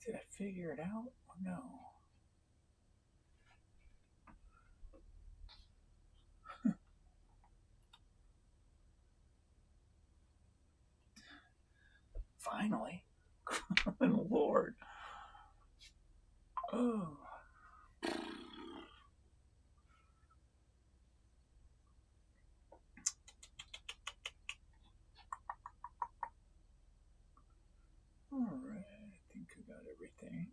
Did I figure it out or no? Finally. Good Lord. Oh. Alright, I think I got everything.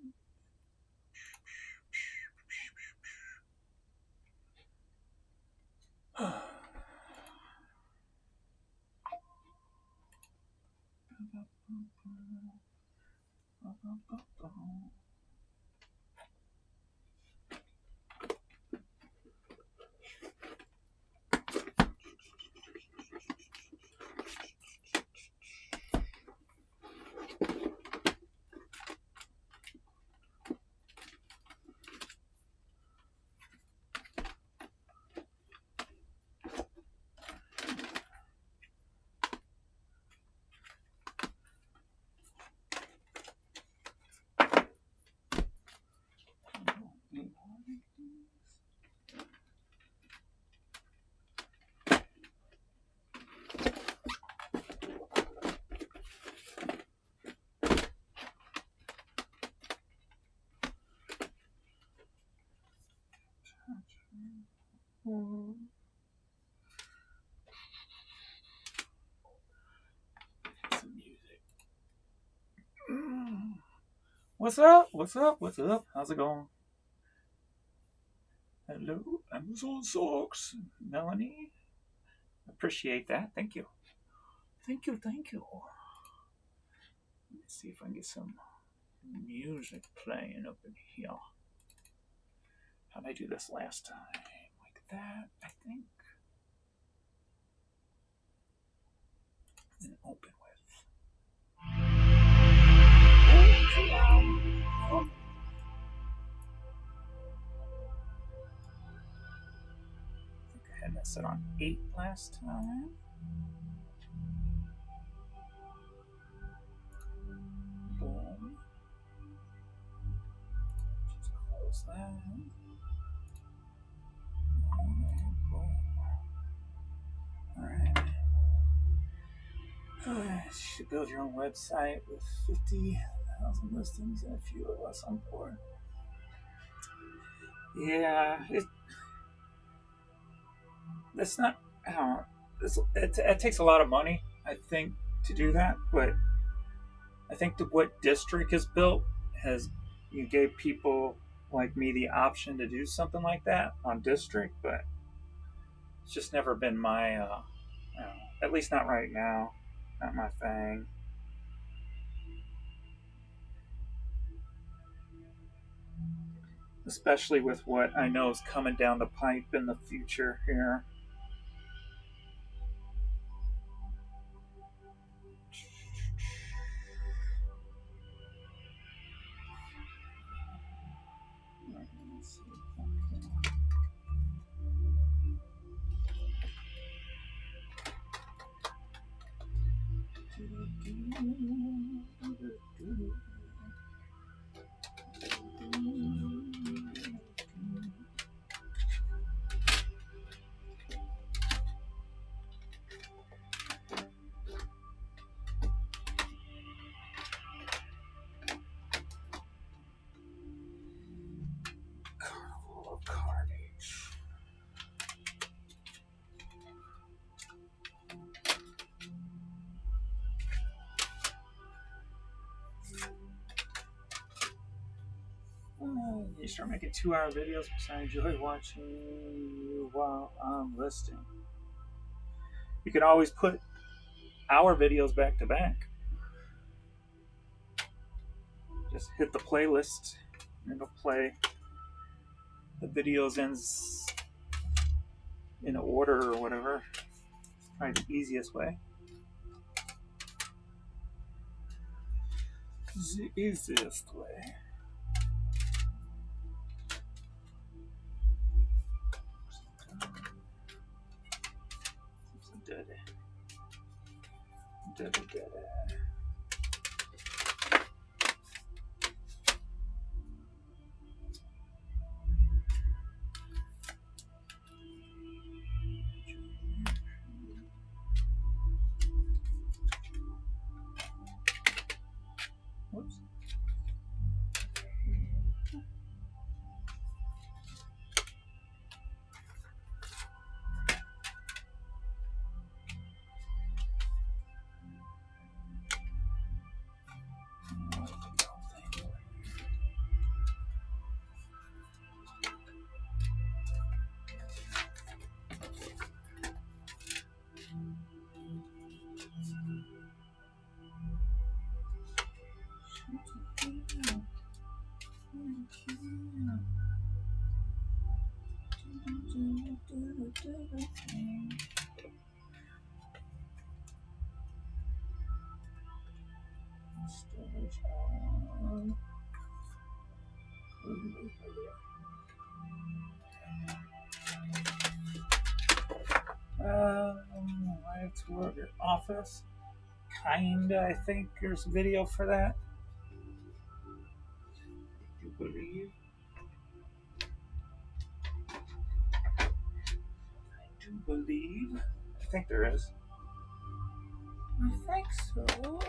Some music. What's up? What's up? What's up? How's it going? Hello, Amazon socks, Melanie. Appreciate that. Thank you. Thank you. Thank you. Let me see if I can get some music playing up in here. How'd I do this last time? Like that, I think. And open with. Oh. I think I had that set on 8 last time. Boom. Just close that. Boom. Alright. You should build your own website with 50,000 listings and a few of us on board. Yeah, it's not. It takes a lot of money, I think, to do that. But I think what District has built you gave people like me the option to do something like that on District, but it's just never been my. At least not right now. Not my thing. Especially with what I know is coming down the pipe in the future here. Carnival of Carnage. You start making 2-hour videos because I enjoy watching you while I'm listing. You can always put our videos back to back. Just hit the playlist and it'll play the videos in order or whatever. It's probably the easiest way. The easiest way. Storage on. Live tour of your office. Kinda, I think there's a video for that. I do believe. I think there is. I think so.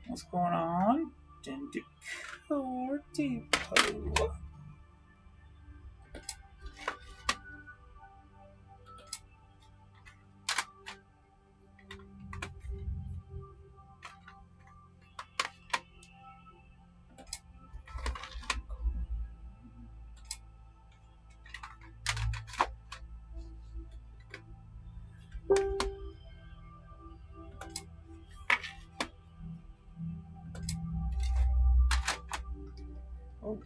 What's going on? Decor Depot. Oh.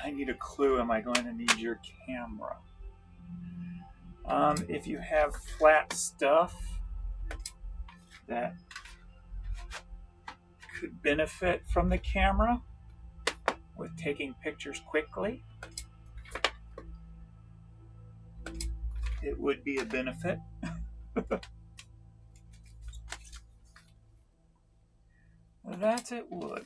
I need a clue. Am I going to need your camera? If you have flat stuff that could benefit from the camera with taking pictures quickly, it would be a benefit. That it would.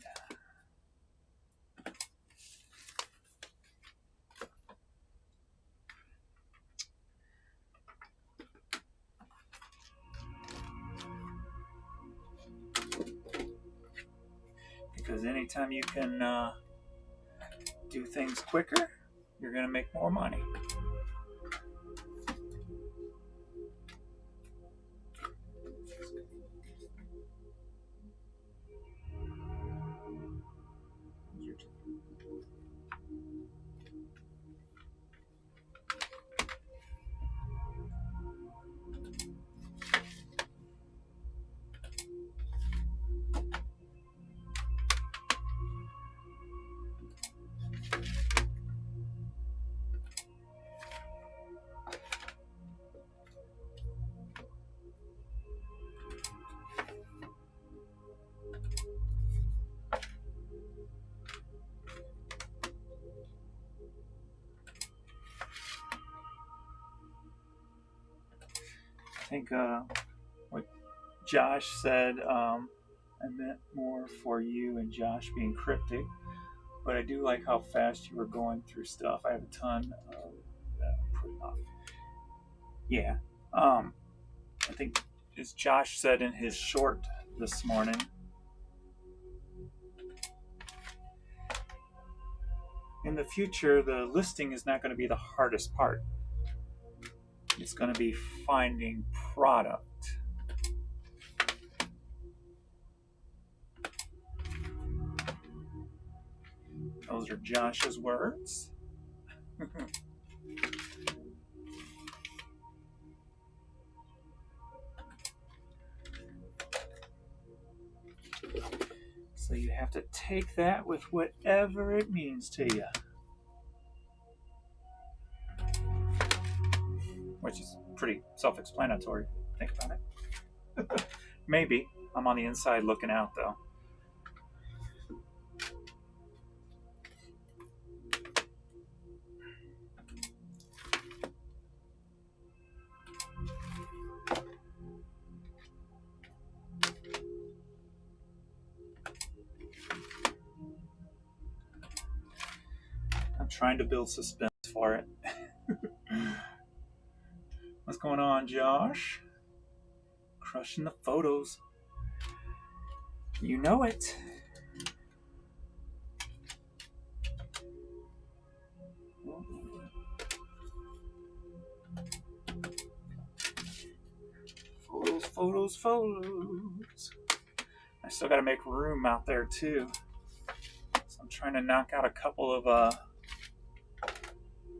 Because anytime you can do things quicker, you're going to make more money. I think what Josh said, I meant more for you and Josh being cryptic, but I do like how fast you were going through stuff. I have a ton of putting off. Yeah. I think, as Josh said in his short this morning, in the future, the listing is not going to be the hardest part. It's going to be finding product. Those are Josh's words. So you have to take that with whatever it means to you. Which is pretty self-explanatory. Think about it. Maybe. I'm on the inside looking out, though. I'm trying to build suspense for it. What's going on, Josh? Crushing the photos. You know it. Photos. I still got to make room out there too. So I'm trying to knock out a couple of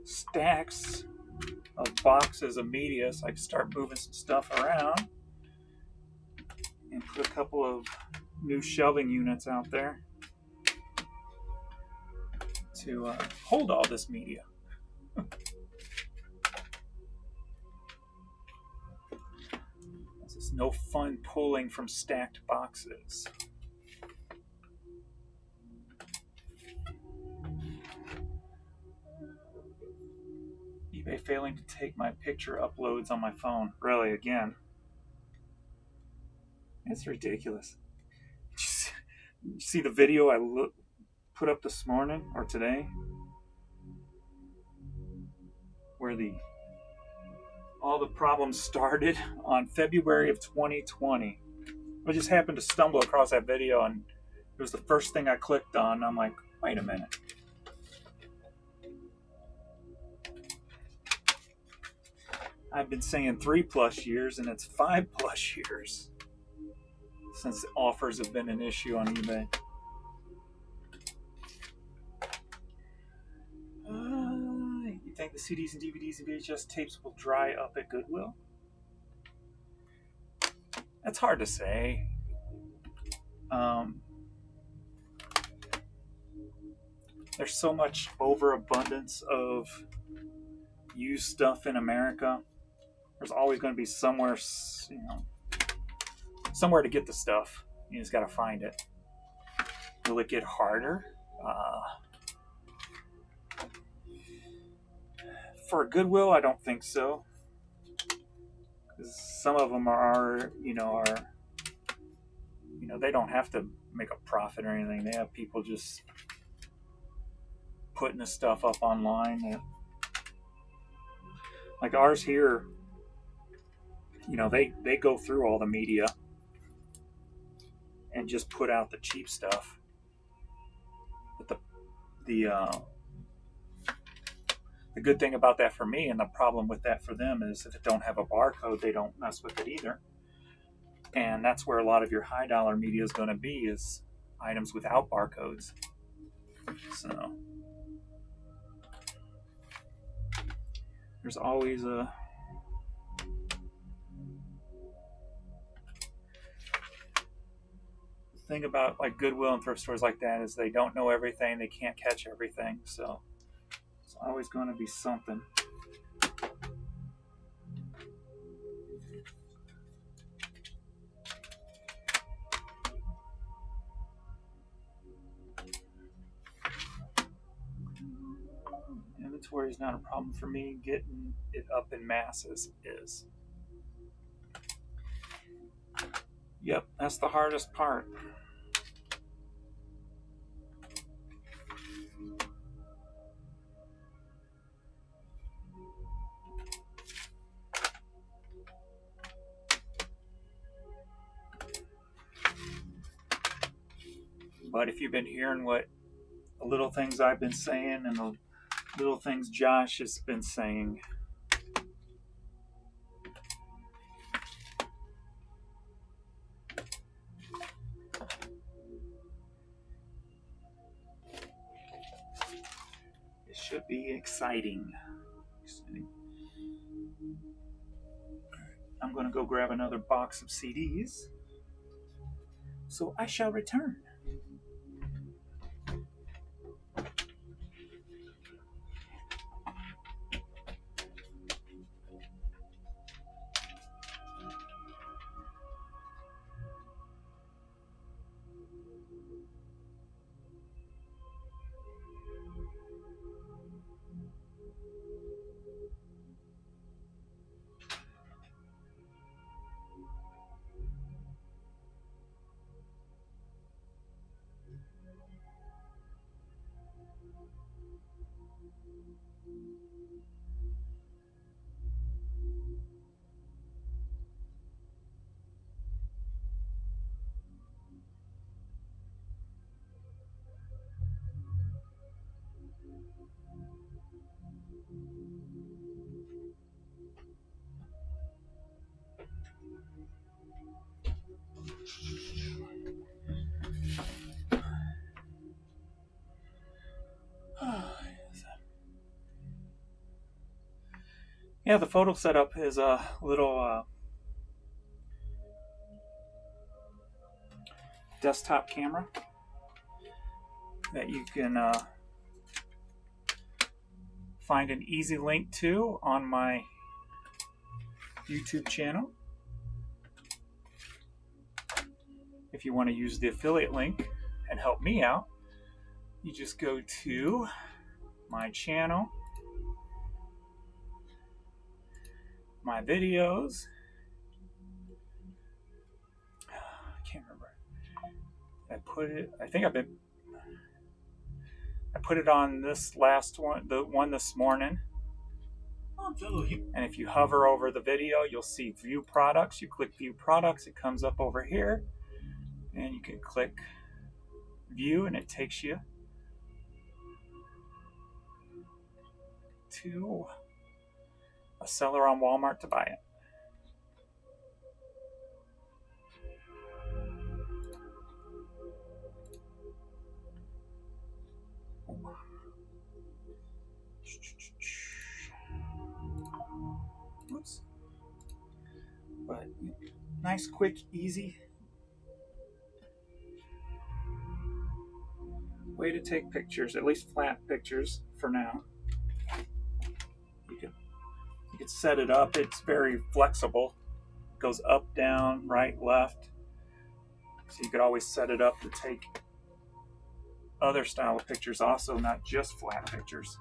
stacks of boxes of media so I can start moving some stuff around and put a couple of new shelving units out there to hold all this media. There's no fun pulling from stacked boxes. eBay failing to take my picture uploads on my phone. Really, again? It's ridiculous. You see the video I put up this morning or today? Where all the problems started on February of 2020. I just happened to stumble across that video and it was the first thing I clicked on. I'm like, wait a minute. I've been saying 3+ years and it's 5+ years since offers have been an issue on eBay. You think the CDs and DVDs and VHS tapes will dry up at Goodwill? That's hard to say. There's so much overabundance of used stuff in America. There's always going to be somewhere to get the stuff. You just got to find it. Will it get harder? For Goodwill, I don't think so. Some of them are they don't have to make a profit or anything. They have people just putting the stuff up online. Like ours here, they go through all the media and just put out the cheap stuff. But the good thing about that for me, and the problem with that for them, is if it don't have a barcode, they don't mess with it either. And that's where a lot of your high dollar media is going to be, is items without barcodes. So there's always a thing about like Goodwill and thrift stores like that, is they don't know everything, they can't catch everything. So it's always going to be something. Inventory is not a problem for me. Getting it up in masses is. Yep, that's the hardest part. But if you've been hearing what the little things I've been saying and the little things Josh has been saying, it should be exciting. I'm going to go grab another box of CDs. So I shall return. Yeah, the photo setup is a little desktop camera that you can find an easy link to on my YouTube channel. If you want to use the affiliate link and help me out, you just go to my channel, my videos. I can't remember. I put it on this last one, the one this morning. And if you hover over the video, you'll see view products. You click view products, it comes up over here, and you can click view, and it takes you to a seller on Walmart to buy it. Oops. But nice, quick, easy way to take pictures, at least flat pictures for now. You can set it up. It's very flexible. It goes up, down, right, left. So you could always set it up to take other style of pictures also, not just flat pictures.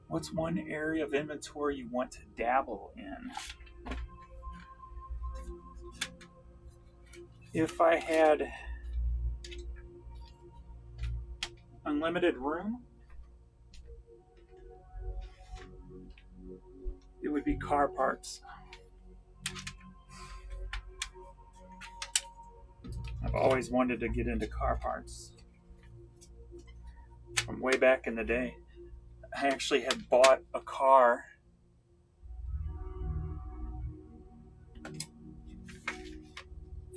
What's one area of inventory you want to dabble in? If I had unlimited room, it would be car parts. I've always wanted to get into car parts from way back in the day. I actually had bought a car. I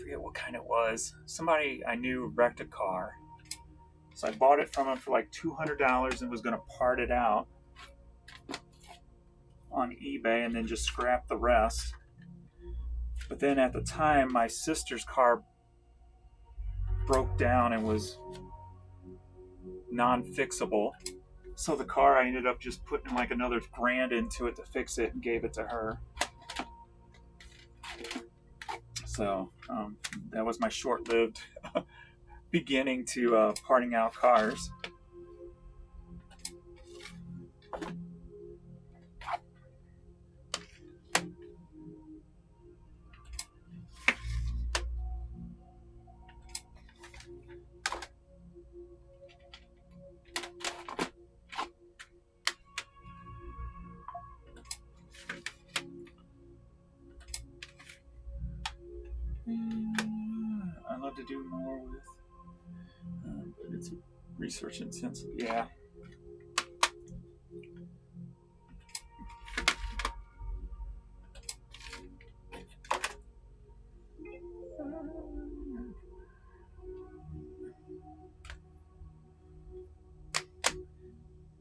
forget what kind it was. Somebody I knew wrecked a car. So I bought it from him for like $200 and was going to part it out on eBay and then just scrap the rest. But then at the time, my sister's car broke down and was non-fixable. So the car, I ended up just putting like another $1,000 into it to fix it and gave it to her. So that was my short-lived beginning to parting out cars. I love to do more with, but it's research intensive. Yeah.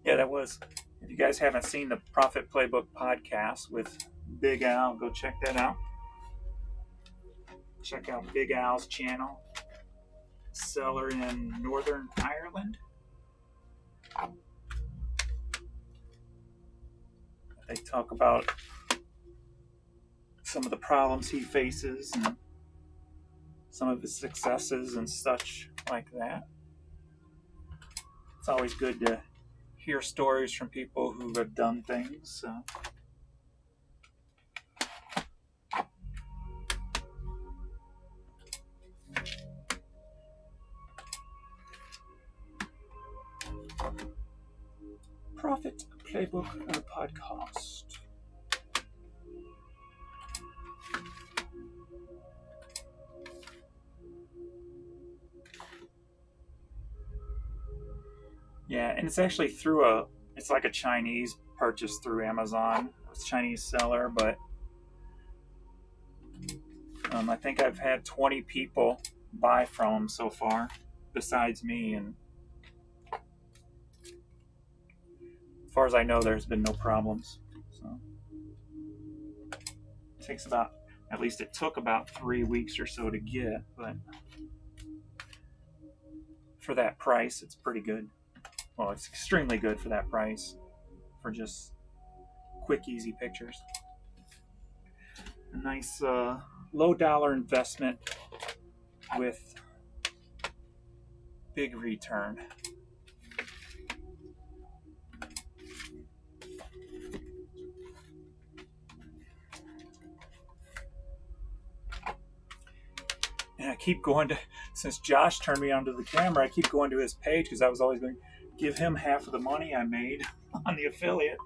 Yeah, that was. If you guys haven't seen the Profit Playbook podcast with Big Al, go check that out. Check out Big Al's channel. Seller in Northern Ireland. They talk about some of the problems he faces and some of his successes and such like that. It's always good to hear stories from people who have done things. So. Profit Playbook podcast. Yeah, and it's actually through it's like a Chinese purchase through Amazon. It's a Chinese seller, but I think I've had 20 people buy from him so far, besides me, and as far as I know, there's been no problems. So it takes about, at least it took about 3 weeks or so to get, but for that price, it's pretty good. Well, it's extremely good for that price, for just quick, easy pictures. A nice low dollar investment with big return. And I keep going to, since Josh turned me onto the camera, I keep going to his page because I was always going to give him half of the money I made on the affiliate,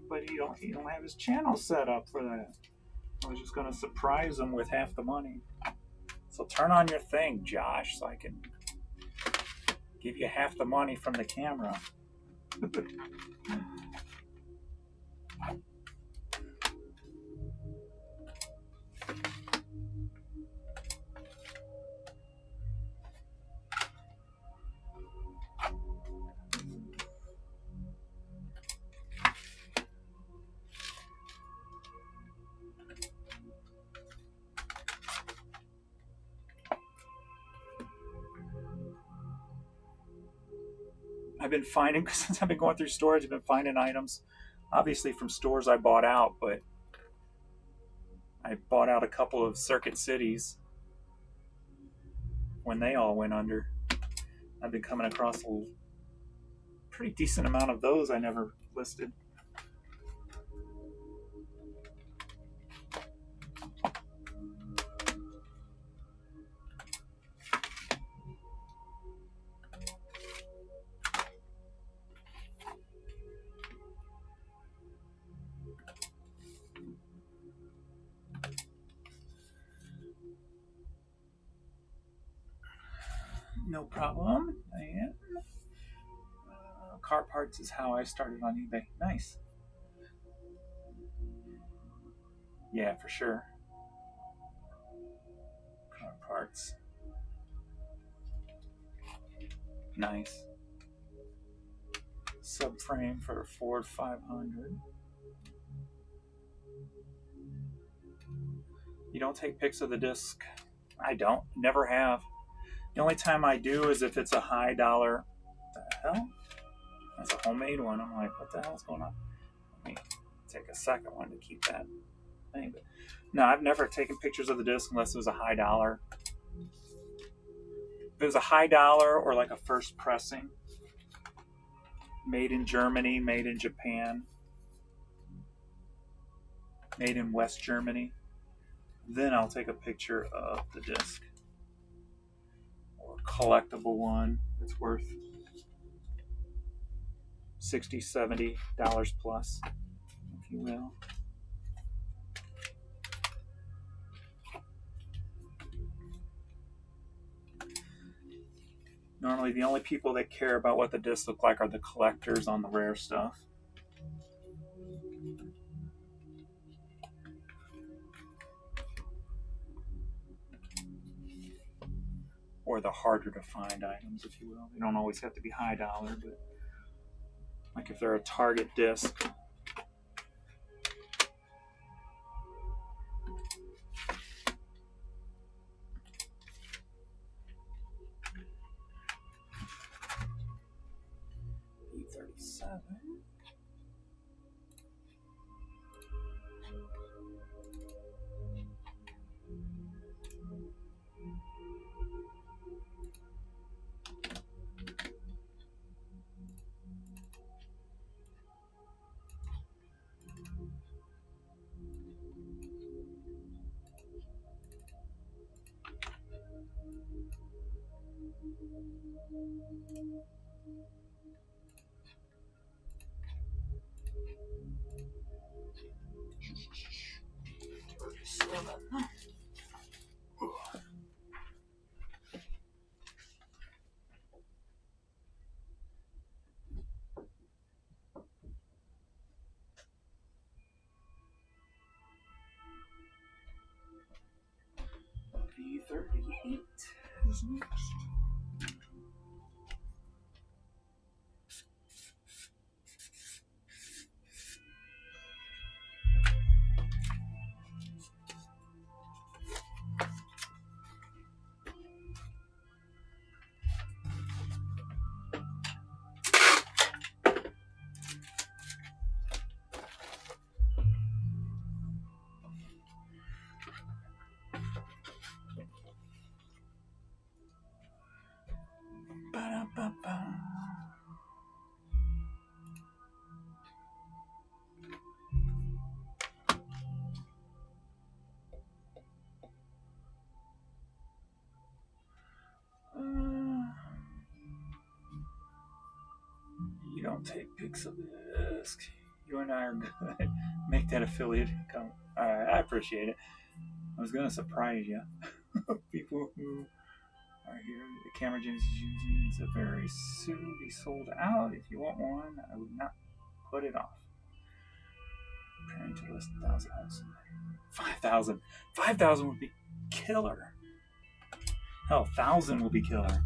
but he don't have his channel set up for that. I was just going to surprise him with half the money. So turn on your thing, Josh, so I can give you half the money from the camera. I've been finding since I've been going through storage. I've been finding items, obviously from stores I bought out, but I bought out a couple of Circuit Cities when they all went under. I've been coming across a pretty decent amount of those I never listed. No problem. And car parts is how I started on eBay. Nice. Yeah, for sure. Car parts. Nice. Subframe for a Ford 500. You don't take pics of the disc? I don't. Never have. The only time I do is if it's a high dollar. What the hell? That's a homemade one. I'm like, what the hell's going on? Let me take a second one to keep that thing. But no, I've never taken pictures of the disc unless it was a high dollar. If it was a high dollar or like a first pressing, made in Germany, made in Japan, made in West Germany, then I'll take a picture of the disc. Or a collectible one that's worth $60, $70 plus, if you will. Normally, the only people that care about what the discs look like are the collectors on the rare stuff. Or the harder to find items, if you will. They don't always have to be high dollar, but like if they're a Target disc. E37. E38 is next. Ba-da-ba-ba. You don't take pics of the disc. You and I are good. Make that affiliate income. Alright, I appreciate it. I was gonna surprise you. People who are here, the camera James is using is a very soon be sold out. If you want one, I would not put it off. Preparing to list 1,000 items. 5,000. 5,000 would be killer. Hell, 1,000 will be killer.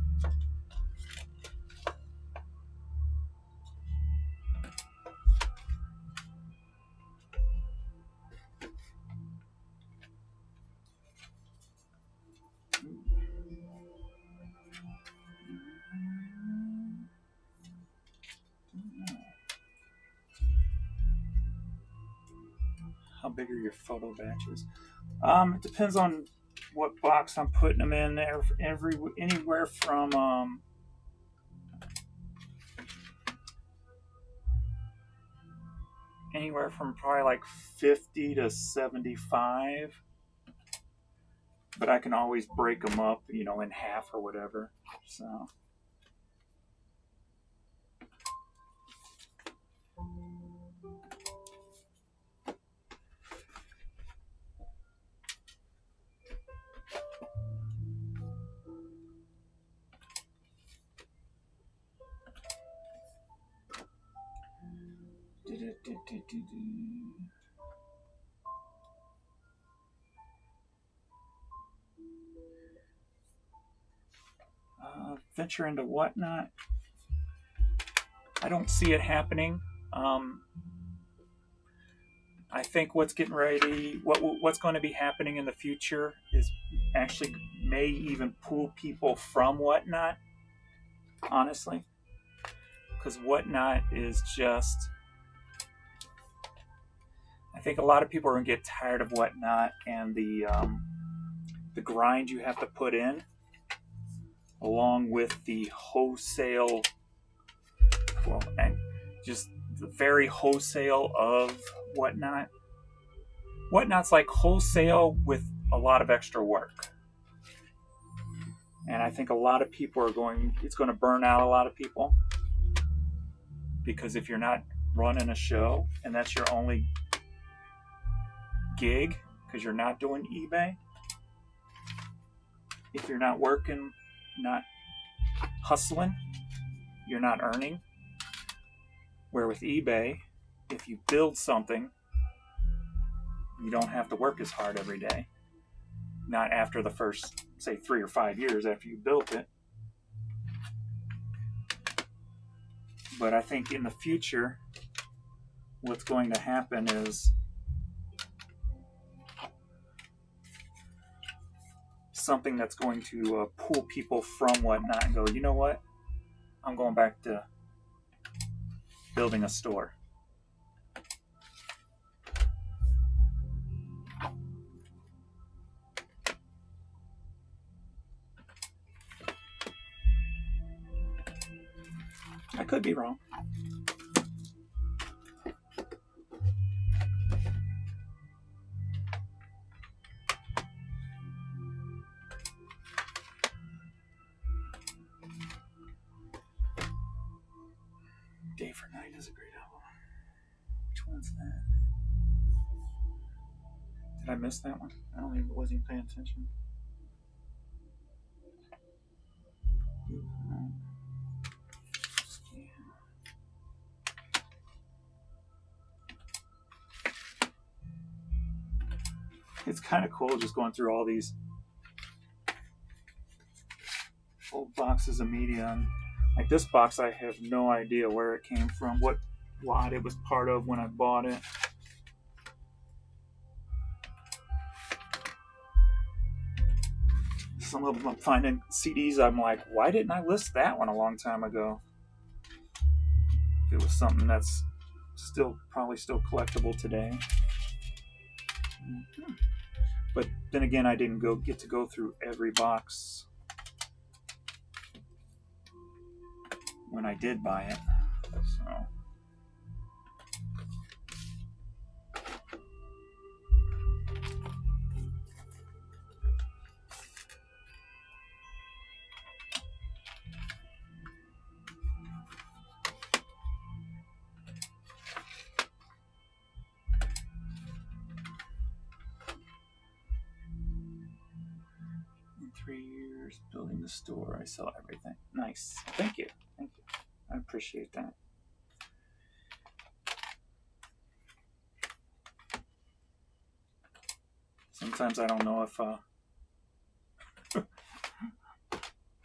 big are your photo batches? It depends on what box I'm putting them in. Anywhere from probably like 50 to 75. But I can always break them up, in half or whatever. So. Venture into whatnot. I don't see it happening. I think what's going to be happening in the future is actually may even pull people from whatnot. Honestly, because whatnot is just. I think a lot of people are going to get tired of whatnot and the grind you have to put in, along with the wholesale, and just the very wholesale of whatnot. Whatnot's like wholesale with a lot of extra work. And I think a lot of people it's going to burn out a lot of people. Because if you're not running a show and that's your only gig, because you're not doing eBay, if you're not working, not hustling, you're not earning. Where with eBay, if you build something, you don't have to work as hard every day. Not after the first, say, 3 or 5 years after you built it. But I think in the future, what's going to happen is something that's going to pull people from whatnot and go, you know what? I'm going back to building a store. I could be wrong. Day for Night is a great album. Which one's that? Did I miss that one? Wasn't even paying attention. It's kind of cool just going through all these old boxes of media. And like this box, I have no idea where it came from, what lot it was part of when I bought it. Some of them I'm finding CDs, I'm like, why didn't I list that one a long time ago? If it was something that's probably still collectible today. But then again, I didn't get to go through every box when I did buy it. So. In 3 years building the store, I sell everything. Nice. Thank you. I appreciate that. Sometimes I don't know if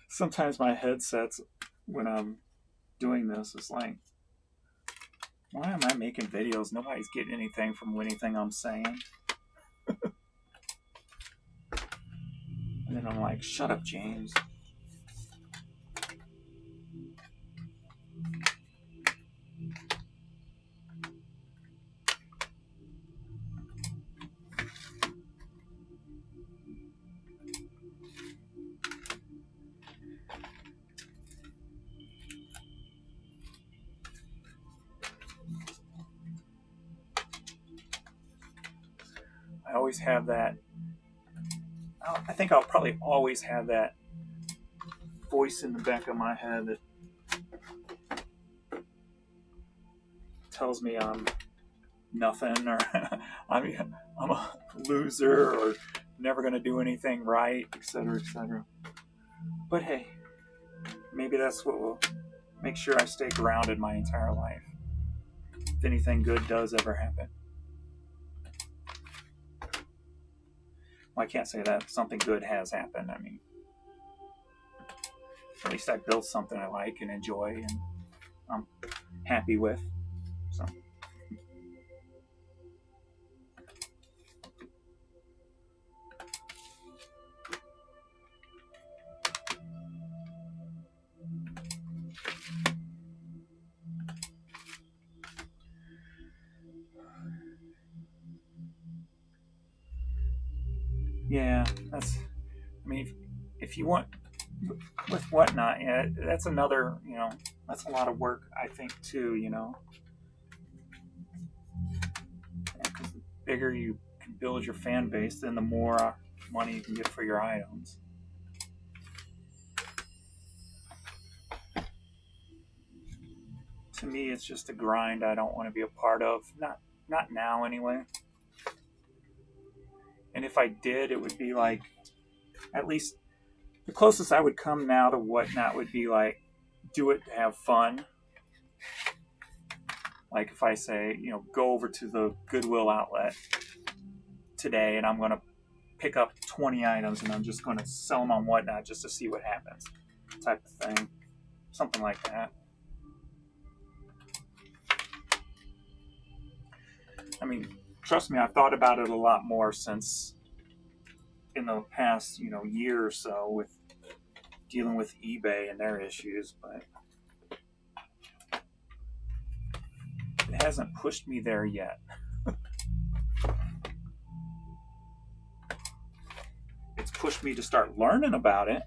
sometimes my headsets when I'm doing this is like, why am I making videos? Nobody's getting anything from anything I'm saying. And then I'm like, shut up, James. always have that. I think I'll probably always have that voice in the back of my head that tells me I'm nothing, or I'm a loser, or never going to do anything right, etc., etc. But hey, maybe that's what will make sure I stay grounded my entire life, if anything good does ever happen. Well, I can't say that something good has happened. I mean, at least I built something I like and enjoy and I'm happy with. So. Yeah, that's, I mean, if you want, with Whatnot, yeah, that's another, that's a lot of work, I think, too, because the bigger you can build your fan base, then the more money you can get for your items. To me, it's just a grind I don't want to be a part of, not now anyway. And if I did, it would be like, at least the closest I would come now to Whatnot would be like, do it to have fun. Like if I say, go over to the Goodwill outlet today and I'm going to pick up 20 items and I'm just going to sell them on Whatnot just to see what happens, type of thing. Something like that. I mean, trust me, I've thought about it a lot more since in the past, year or so with dealing with eBay and their issues, but it hasn't pushed me there yet. It's pushed me to start learning about it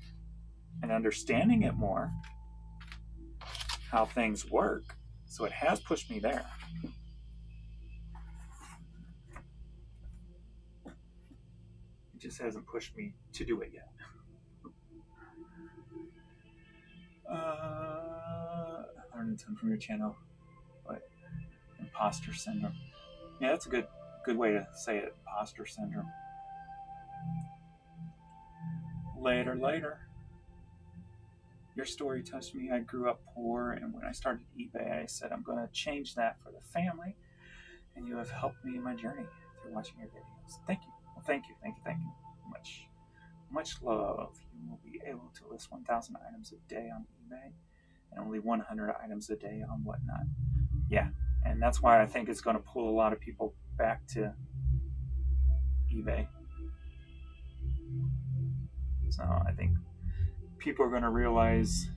and understanding it more, how things work. So it has pushed me there. It just hasn't pushed me to do it yet. Learning something from your channel, but imposter syndrome. Yeah, that's a good way to say it. Imposter syndrome. Later. Your story touched me. I grew up poor, and when I started eBay, I said I'm going to change that for the family, and you have helped me in my journey through watching your videos. Thank you. Well, thank you. Much love. You will be able to list 1,000 items a day on eBay and only 100 items a day on Whatnot. Yeah, and that's why I think it's going to pull a lot of people back to eBay. So I think people are going to realize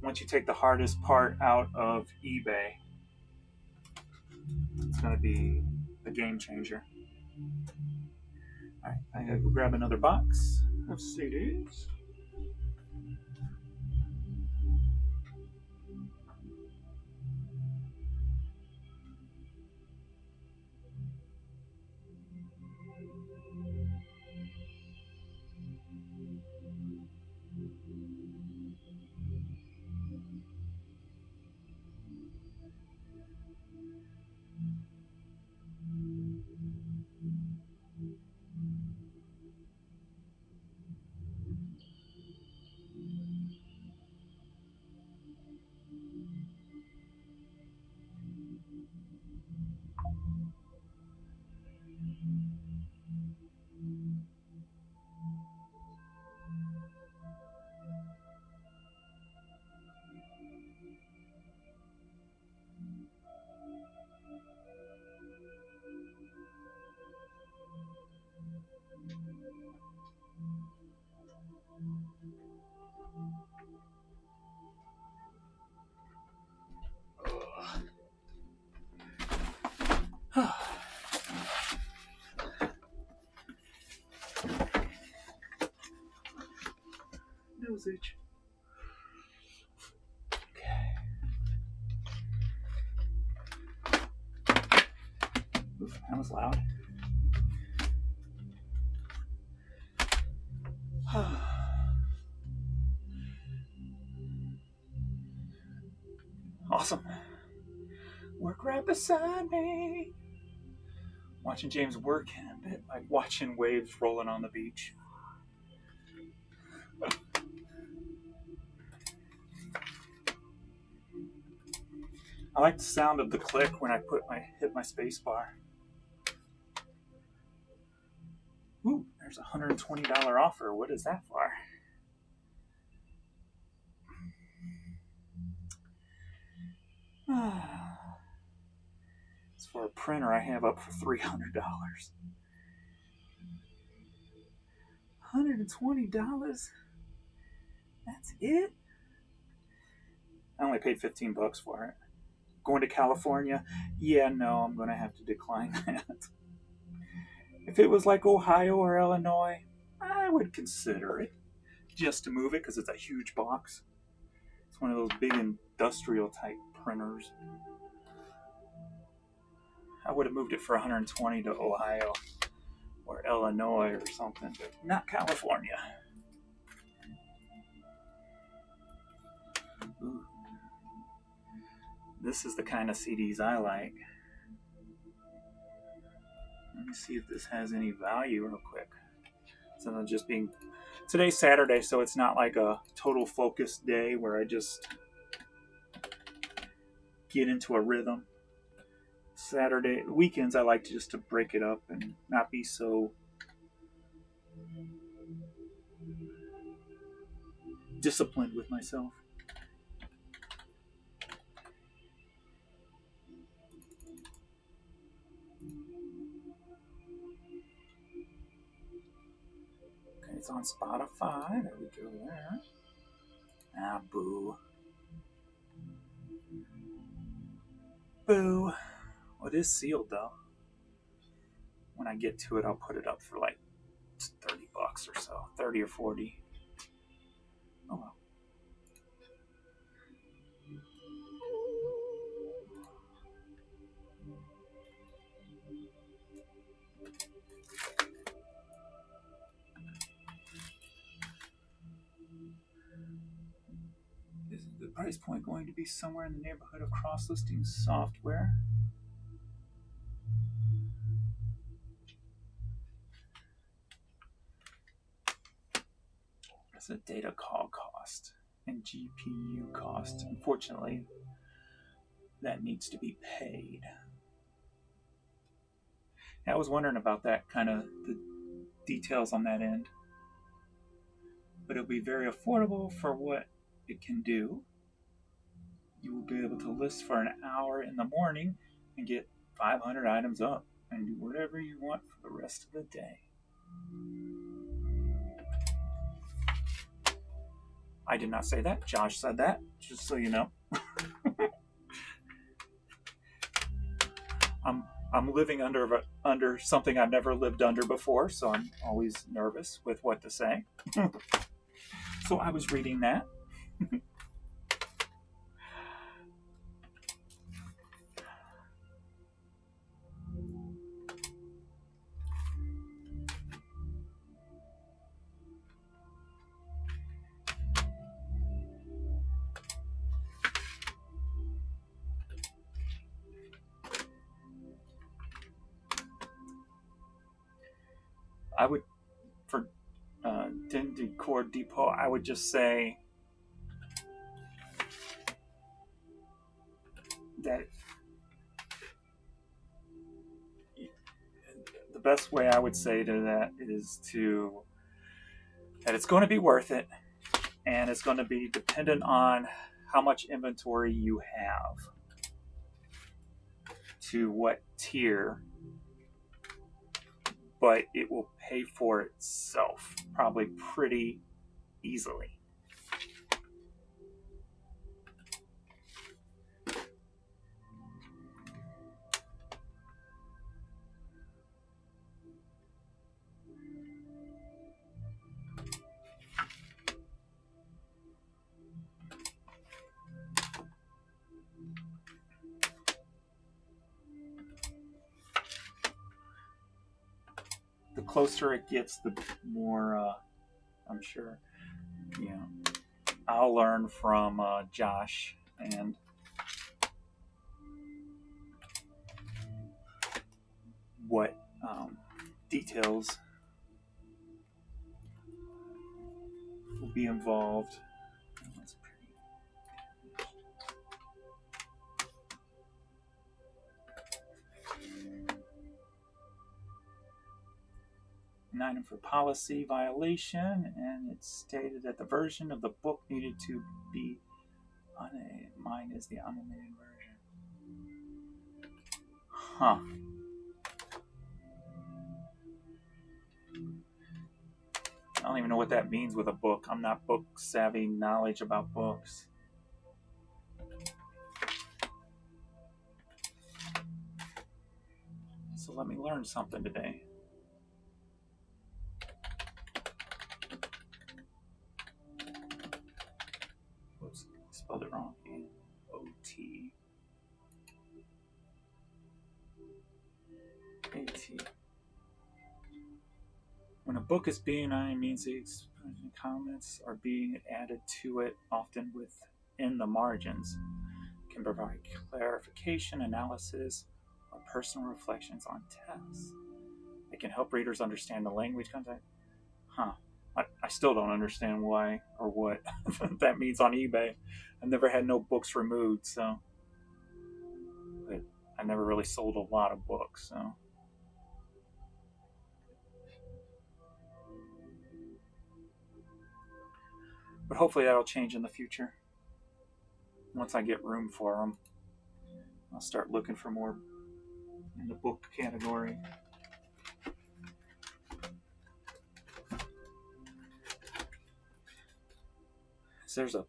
once you take the hardest part out of eBay, it's going to be a game changer. All right, I gotta go grab another box of CDs. Nose itch. Okay. Oof, that was loud. Awesome. Work right beside me. Watching James work, a bit like watching waves rolling on the beach. I like the sound of the click when I hit my space bar. Ooh, there's a $120 offer. What is that for? It's for a printer I have up for $300. $120? That's it? I only paid $15 for it. Going to California? Yeah, no, I'm going to have to decline that. If it was like Ohio or Illinois, I would consider it just to move it because it's a huge box. It's one of those big industrial type printers. I would have moved it for $120 to Ohio or Illinois or something, but not California. Ooh. This is the kind of CDs I like. Let me see if this has any value real quick. So just being today's Saturday, so it's not like a total focused day where I just get into a rhythm. Saturday weekends, I like to just to break it up and not be so disciplined with myself. Okay, it's on Spotify. There we go there. Ah, boo. Boo. Well, it is sealed though. When I get to it, I'll put it up for like $30 or so, 30 or 40. Oh well. Is the price point going to be somewhere in the neighborhood of cross-listing software? It's a data call cost and GPU cost. Unfortunately, that needs to be paid. I was wondering about that kind of the details on that end. But it'll be very affordable for what it can do. You will be able to list for an hour in the morning and get 500 items up and do whatever you want for the rest of the day. I did not say that. Josh said that, just so you know. I'm living under something I've never lived under before, so I'm always nervous with what to say. So I was reading that. I would, for Din Decor Depot, I would just say that the best way I would say to that is that it's going to be worth it, and it's going to be dependent on how much inventory you have, to what tier, but it will pay for itself probably pretty easily. The closer it gets, the more I'm sure, you know, I'll learn from Josh, and what details will be involved. That's pretty. An item for policy violation, and it's stated that the version of the book needed to be mine is the unlimited version. Huh. I don't even know what that means with a book. I'm not book savvy knowledge about books. So let me learn something today. Whoops, spelled it wrong. N-O-T. A-T. When a book is being on, it means the comments are being added to it, often within the margins. It can provide clarification, analysis, or personal reflections on tests. It can help readers understand the language content. Huh. I still don't understand why or what that means on eBay. I've never had no books removed, so. But I never really sold a lot of books, so. But hopefully that'll change in the future. Once I get room for them, I'll start looking for more in the book category. So there's a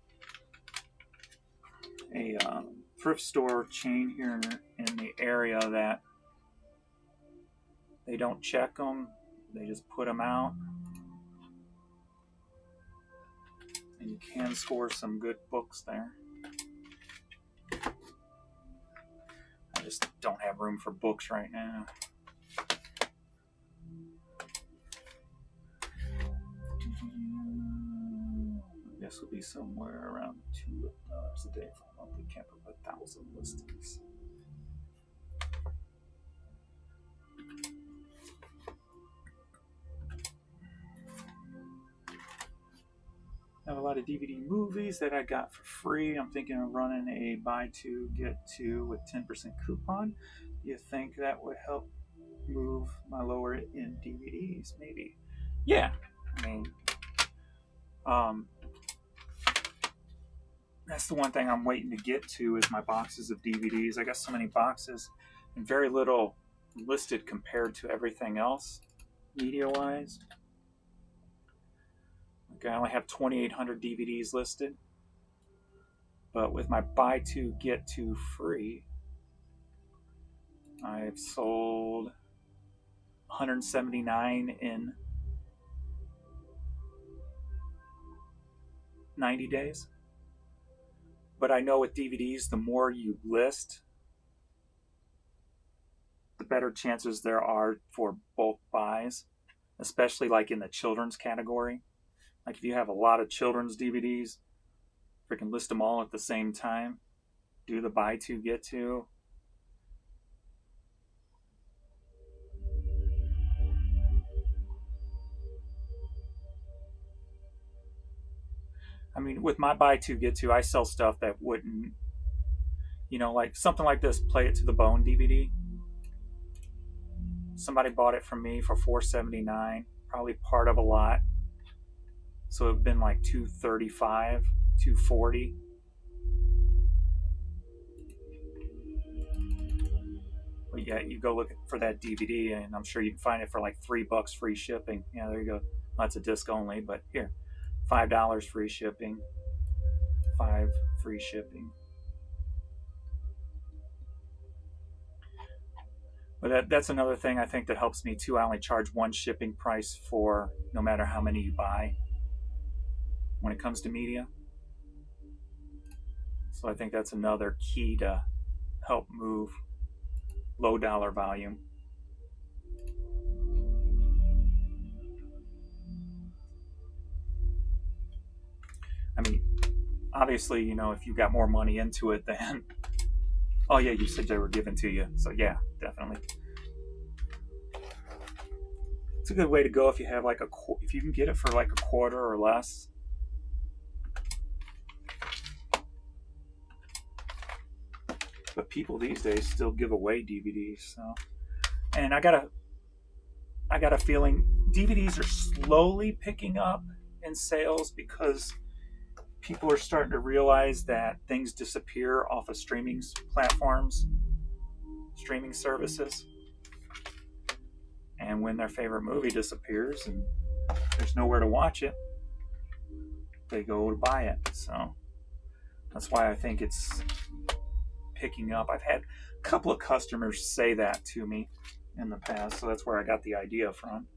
thrift store chain here in the area that they don't check them, they just put them out. And you can score some good books there. I just don't have room for books right now. This will be somewhere around $2 a day for a monthly camp of 1,000 listings. I have a lot of DVD movies that I got for free. I'm thinking of running a buy two, get two with 10% coupon. Do you think that would help move my lower end DVDs? Maybe. Yeah. I mean, that's the one thing I'm waiting to get to is my boxes of DVDs. I got so many boxes and very little listed compared to everything else media-wise. Okay, I only have 2,800 DVDs listed. But with my buy two, get two free, I've sold 179 in 90 days. But I know with DVDs, the more you list, the better chances there are for bulk buys, especially like in the children's category. Like if you have a lot of children's DVDs, freaking list them all at the same time. Do the buy two, get two. I mean, with my buy two, get two, I sell stuff that wouldn't, like something like this, Play It to the Bone DVD. Somebody bought it from me for $4.79, probably part of a lot. So it'd been like $2.35, $2.40. But yeah, you go look for that DVD, and I'm sure you can find it for like $3 free shipping. Yeah, there you go. That's a disc only, but here, $5 free shipping, $5 free shipping. But that's another thing I think that helps me too. I only charge one shipping price for no matter how many you buy when it comes to media. So I think that's another key to help move low dollar volume. obviously, if you got more money into it, then oh yeah, you said they were given to you, so yeah, definitely. It's a good way to go if you have like if you can get it for like a quarter or less. But people these days still give away DVDs, so. And I got a feeling DVDs are slowly picking up in sales because people are starting to realize that things disappear off of streaming platforms, streaming services. And when their favorite movie disappears and there's nowhere to watch it, they go to buy it. So that's why I think it's picking up. I've had a couple of customers say that to me in the past, so that's where I got the idea from.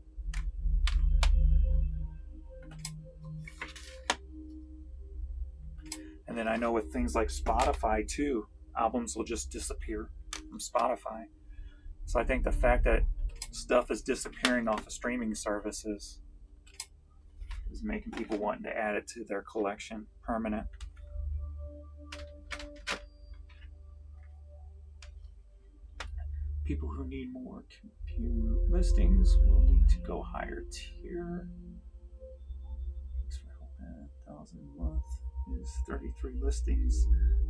And then I know with things like Spotify too, albums will just disappear from Spotify. So I think the fact that stuff is disappearing off of streaming services is making people wanting to add it to their collection permanent. People who need more compute listings will need to go higher tier. 1,000 a month is 33 listings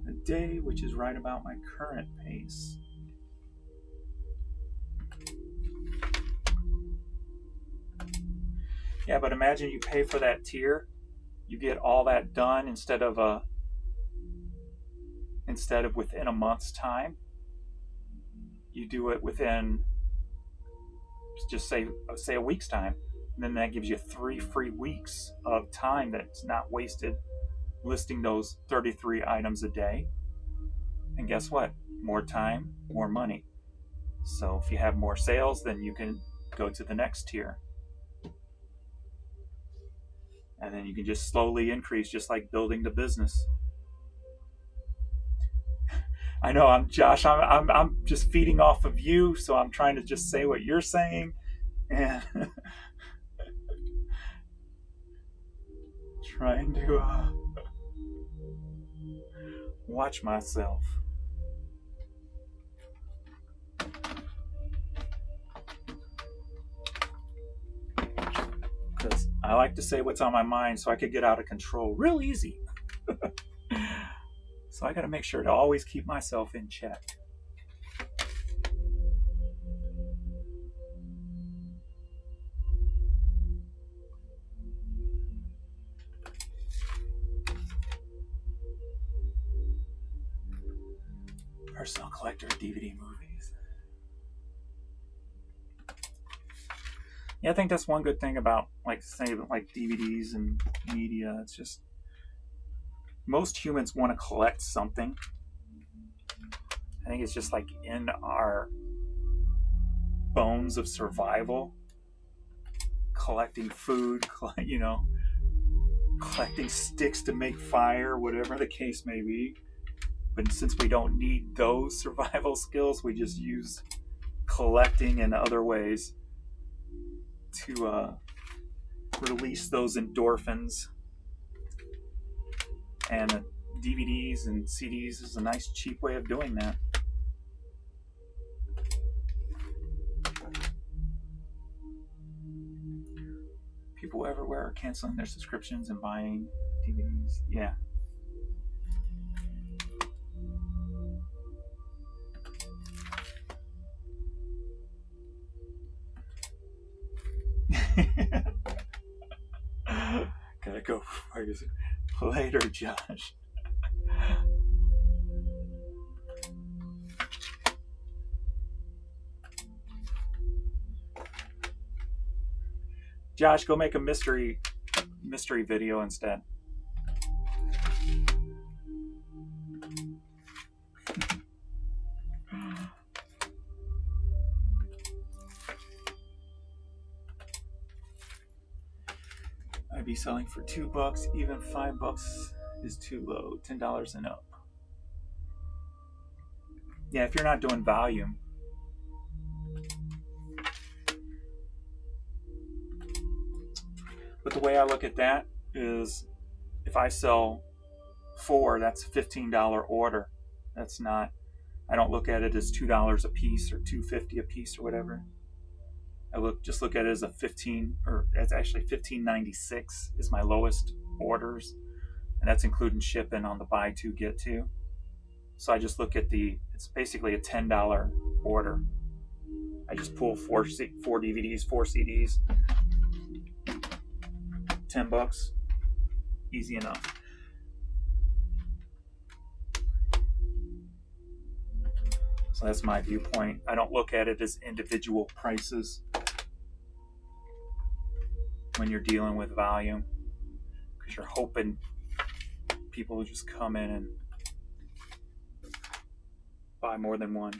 a day, which is right about my current pace. Yeah, but imagine you pay for that tier, you get all that done instead of within a month's time. You do it within just say a week's time, and then that gives you 3 free weeks of time that's not wasted listing those 33 items a day. And guess what? More time, more money. So if you have more sales, then you can go to the next tier. And then you can just slowly increase, just like building the business. I know I'm Josh. I'm just feeding off of you, so I'm trying to just say what you're saying, and trying to watch myself. Because I like to say what's on my mind so I could get out of control real easy. So I got to make sure to always keep myself in check. Personal collector of DVD movies. Yeah, I think that's one good thing about like DVDs and media. It's just most humans want to collect something. I think it's just like in our bones of survival. Collecting food, collecting sticks to make fire, whatever the case may be. But since we don't need those survival skills, we just use collecting in other ways to release those endorphins. And DVDs and CDs is a nice, cheap way of doing that. People everywhere are canceling their subscriptions and buying DVDs. Yeah. Gotta go later, Josh. Josh, go make a mystery video instead. I'd be selling for $2, even $5 is too low. $10 and up. Yeah, if you're not doing volume. But the way I look at that is if I sell 4, that's a $15 order. That's not, I don't look at it as $2 a piece or $2.50 a piece or whatever. I just look at it as a 15, or it's actually $15.96 is my lowest orders, and that's including shipping on the buy two get two. So I just look at it's basically a $10 order. I just pull four DVDs, 4 CDs, $10, easy enough. So that's my viewpoint. I don't look at it as individual prices when you're dealing with volume, because you're hoping people will just come in and buy more than one.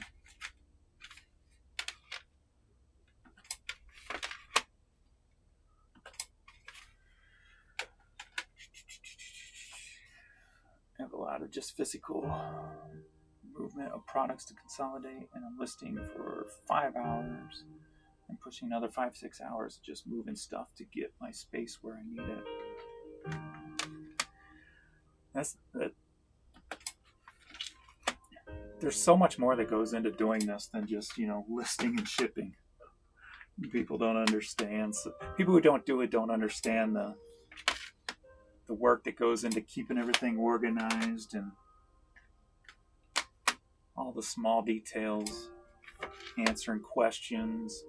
I have a lot of just physical movement of products to consolidate, and I'm listing for 5 hours and pushing another 5-6 hours, just moving stuff to get my space where I need it. That's that. There's so much more that goes into doing this than just, listing and shipping. People don't understand. So people who don't do it don't understand the work that goes into keeping everything organized and all the small details, answering questions,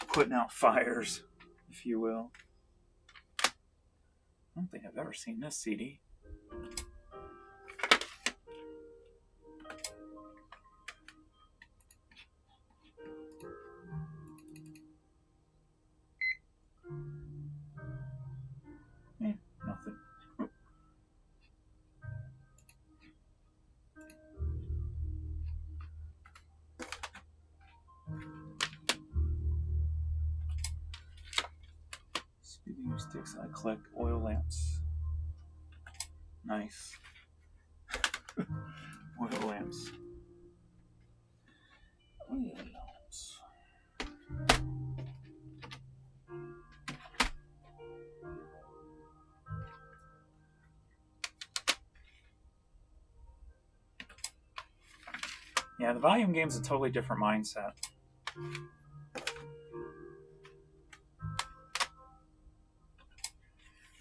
putting out fires, if you will. I don't think I've ever seen this CD. Nothing. Speaking of sticks, I collect oil lamps. Nice. Oil lamps. Oil lamps. Yeah, the volume game's a totally different mindset.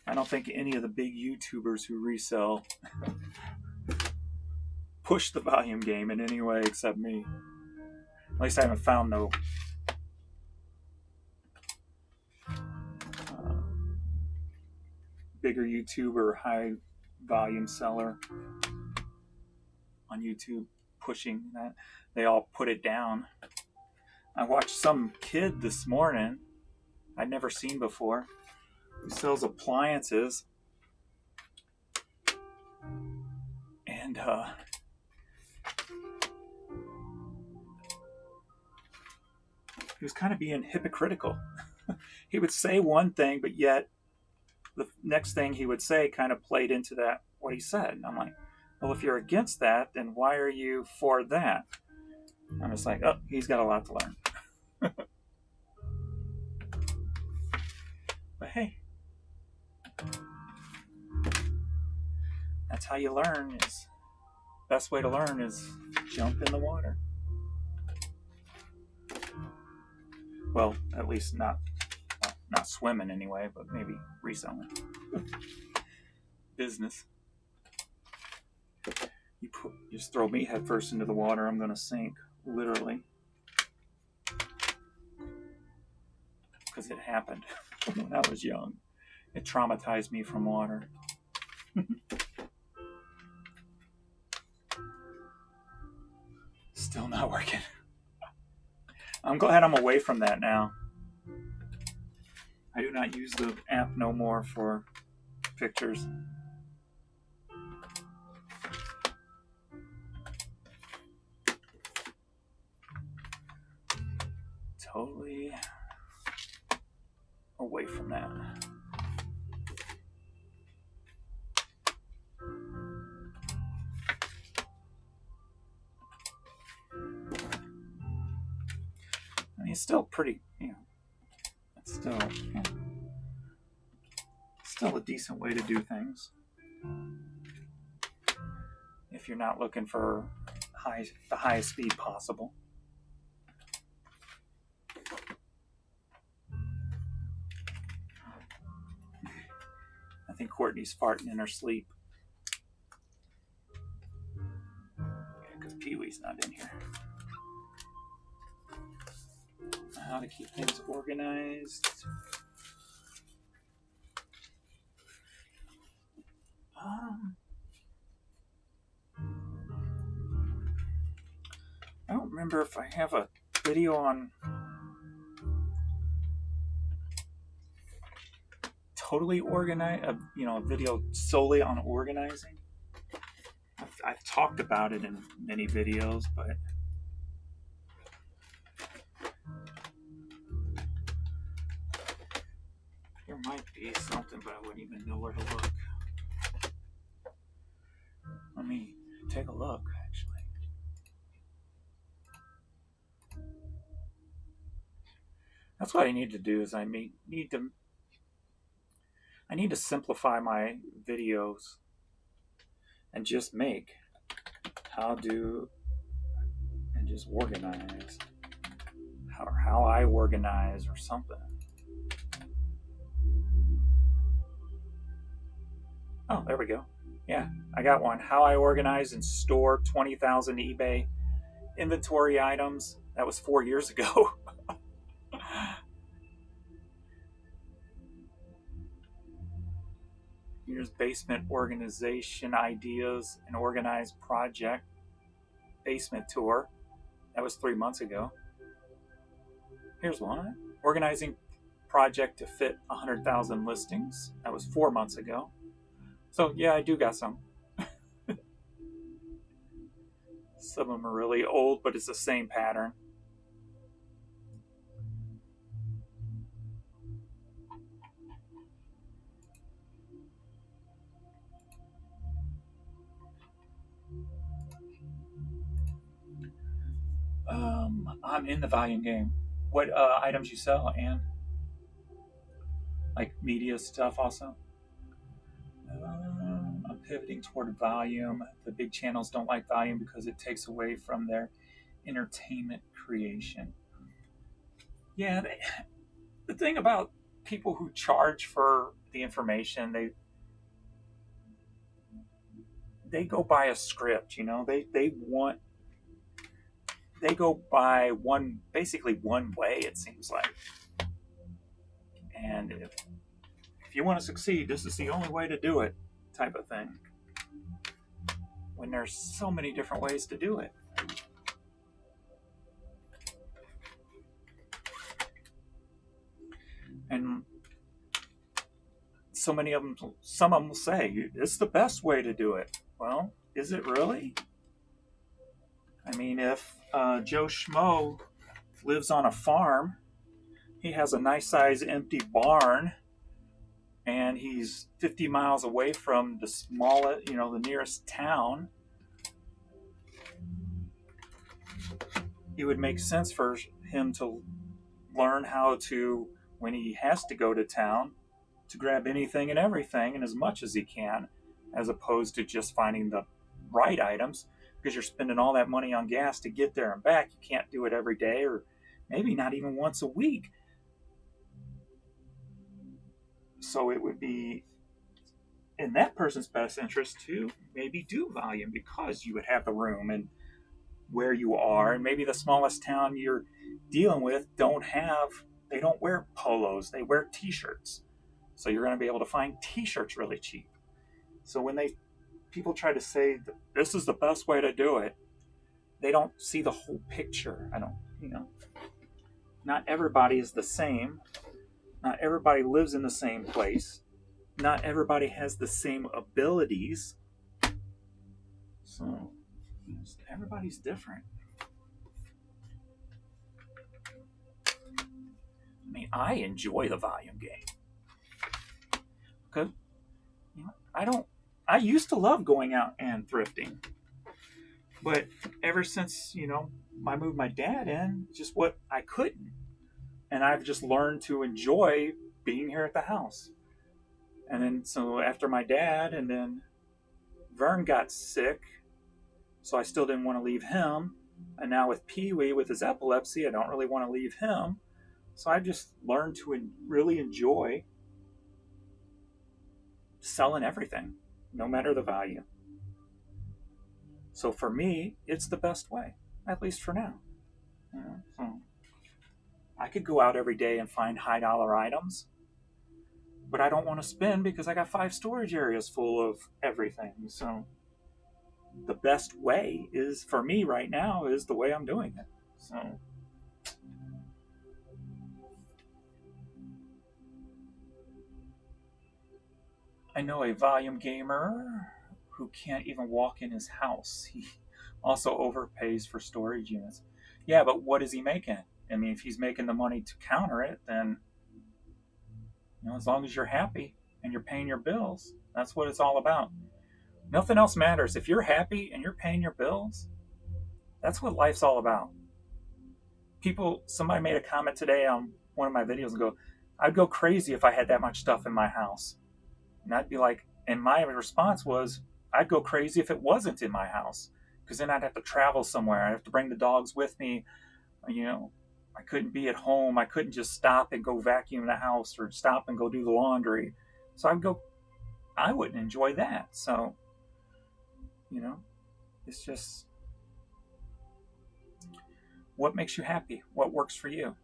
I don't think any of the big YouTubers who resell push the volume game in any way except me. At least I haven't found no bigger YouTuber, high volume seller on YouTube pushing that. They all put it down. I watched some kid this morning I'd never seen before, who sells appliances, and he was kind of being hypocritical. He would say one thing, but yet the next thing he would say kind of played into that, what he said. And I'm like, well, if you're against that, then why are you for that? I'm just like, oh, he's got a lot to learn. But hey, that's how you learn. Best way to learn is jump in the water. Well, at least not swimming anyway, but maybe reselling. Business. You just throw me head first into the water, I'm going to sink, literally. Because it happened when I was young. It traumatized me from water. Still not working. I'm glad I'm away from that now. I do not use the app no more for pictures. Totally away from that. I mean, it's still pretty, it's still a decent way to do things. if you're not looking for the highest speed possible. I think Courtney's farting in her sleep. Because Pee-wee's not in here. How to keep things organized. I don't remember if I have a video on totally organized, a video solely on organizing. I've talked about it in many videos, but there might be something, but I wouldn't even know where to look. Let me take a look, actually. That's what I need to do. Is I need to simplify my videos and just make how do and just organize how I organize or something. Oh, there we go. Yeah, I got one. How I organize and store 20,000 eBay inventory items. That was 4 years ago. Here's basement organization ideas and organized project basement tour. That was 3 months ago. Here's one. Organizing project to fit 100,000 listings. That was 4 months ago. So yeah, I do got some. Some of them are really old, but it's the same pattern. I'm in the volume game. What items you sell, and like media stuff also? I'm pivoting toward volume. The big channels don't like volume because it takes away from their entertainment creation. Yeah, the thing about people who charge for the information, they go by a script. They go by basically one way, it seems like. And if you want to succeed, this is the only way to do it, type of thing. When there's so many different ways to do it. And some of them will say, it's the best way to do it. Well, is it really? I mean, if Joe Schmo lives on a farm, he has a nice size empty barn, and he's 50 miles away from the nearest town, it would make sense for him to learn how to, when he has to go to town, to grab anything and everything and as much as he can, as opposed to just finding the right items, because you're spending all that money on gas to get there and back. You can't do it every day, or maybe not even once a week. So it would be in that person's best interest to maybe do volume, because you would have the room and where you are, and maybe the smallest town you're dealing with they don't wear polos, they wear t-shirts. So you're going to be able to find t-shirts really cheap. So when people try to say this is the best way to do it, they don't see the whole picture. Not everybody is the same. Not everybody lives in the same place. Not everybody has the same abilities. So everybody's different. I mean, I enjoy the volume game. Because I used to love going out and thrifting. But ever since, I moved my dad in, just what I couldn't. And I've just learned to enjoy being here at the house. And then, so after my dad, and then Vern got sick, So I still didn't want to leave him. And now with Pee Wee, with his epilepsy, I don't really want to leave him. So I just learned to really enjoy selling everything, no matter the value. So for me, it's the best way, at least for now. So I could go out every day and find high dollar items, but I don't want to spend because I got 5 storage areas full of everything. So the best way is for me right now is the way I'm doing it. So I know a volume gamer who can't even walk in his house. He also overpays for storage units. Yeah, but what is he making? I mean, if he's making the money to counter it, then as long as you're happy and you're paying your bills, that's what it's all about. Nothing else matters. If you're happy and you're paying your bills, that's what life's all about. Somebody made a comment today on one of my videos and go, I'd go crazy if I had that much stuff in my house. And I'd be like, and my response was, I'd go crazy if it wasn't in my house, because then I'd have to travel somewhere. I'd have to bring the dogs with me. I couldn't be at home. I couldn't just stop and go vacuum the house or stop and go do the laundry. So I wouldn't enjoy that. So, it's just what makes you happy, what works for you.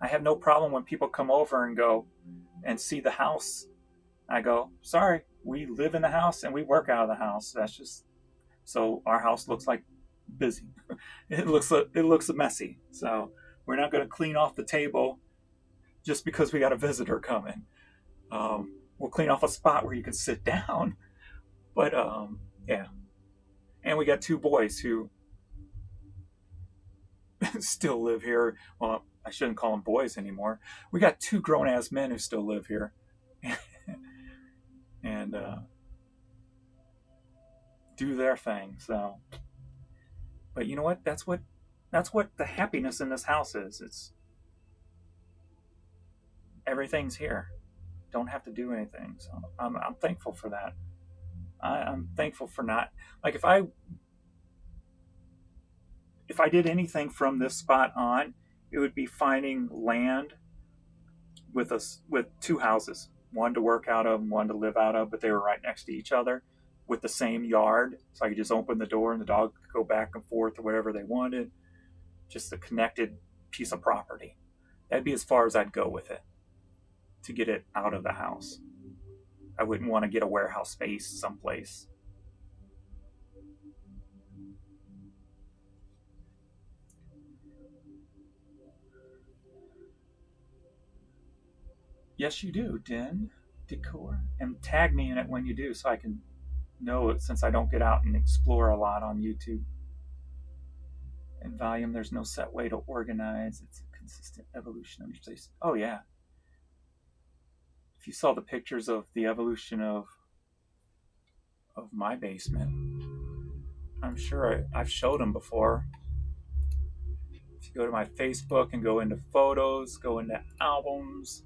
I have no problem when people come over and go and see the house. I go, sorry, we live in the house and we work out of the house. That's just so our house looks like busy. It looks messy. So we're not going to clean off the table just because we got a visitor coming. We'll clean off a spot where you can sit down. But yeah, and we got 2 boys who still live here. Well, I shouldn't call them boys anymore. We got 2 grown-ass men who still live here. And do their thing. So, but you know what? That's what the happiness in this house is. It's everything's here. Don't have to do anything. So I'm thankful for that. I'm thankful for not like if I did anything from this spot on, it would be finding land with 2 houses, one to work out of and one to live out of, but they were right next to each other with the same yard. So I could just open the door and the dog could go back and forth or whatever they wanted. Just a connected piece of property. That'd be as far as I'd go with it to get it out of the house. I wouldn't want to get a warehouse space someplace. Yes, you do, Den Decor. And tag me in it when you do so I can know it, since I don't get out and explore a lot on YouTube. In volume, there's no set way to organize. It's a consistent evolution of your place. Oh, yeah. If you saw the pictures of the evolution of my basement, I'm sure I've showed them before. If you go to my Facebook and go into photos, go into albums,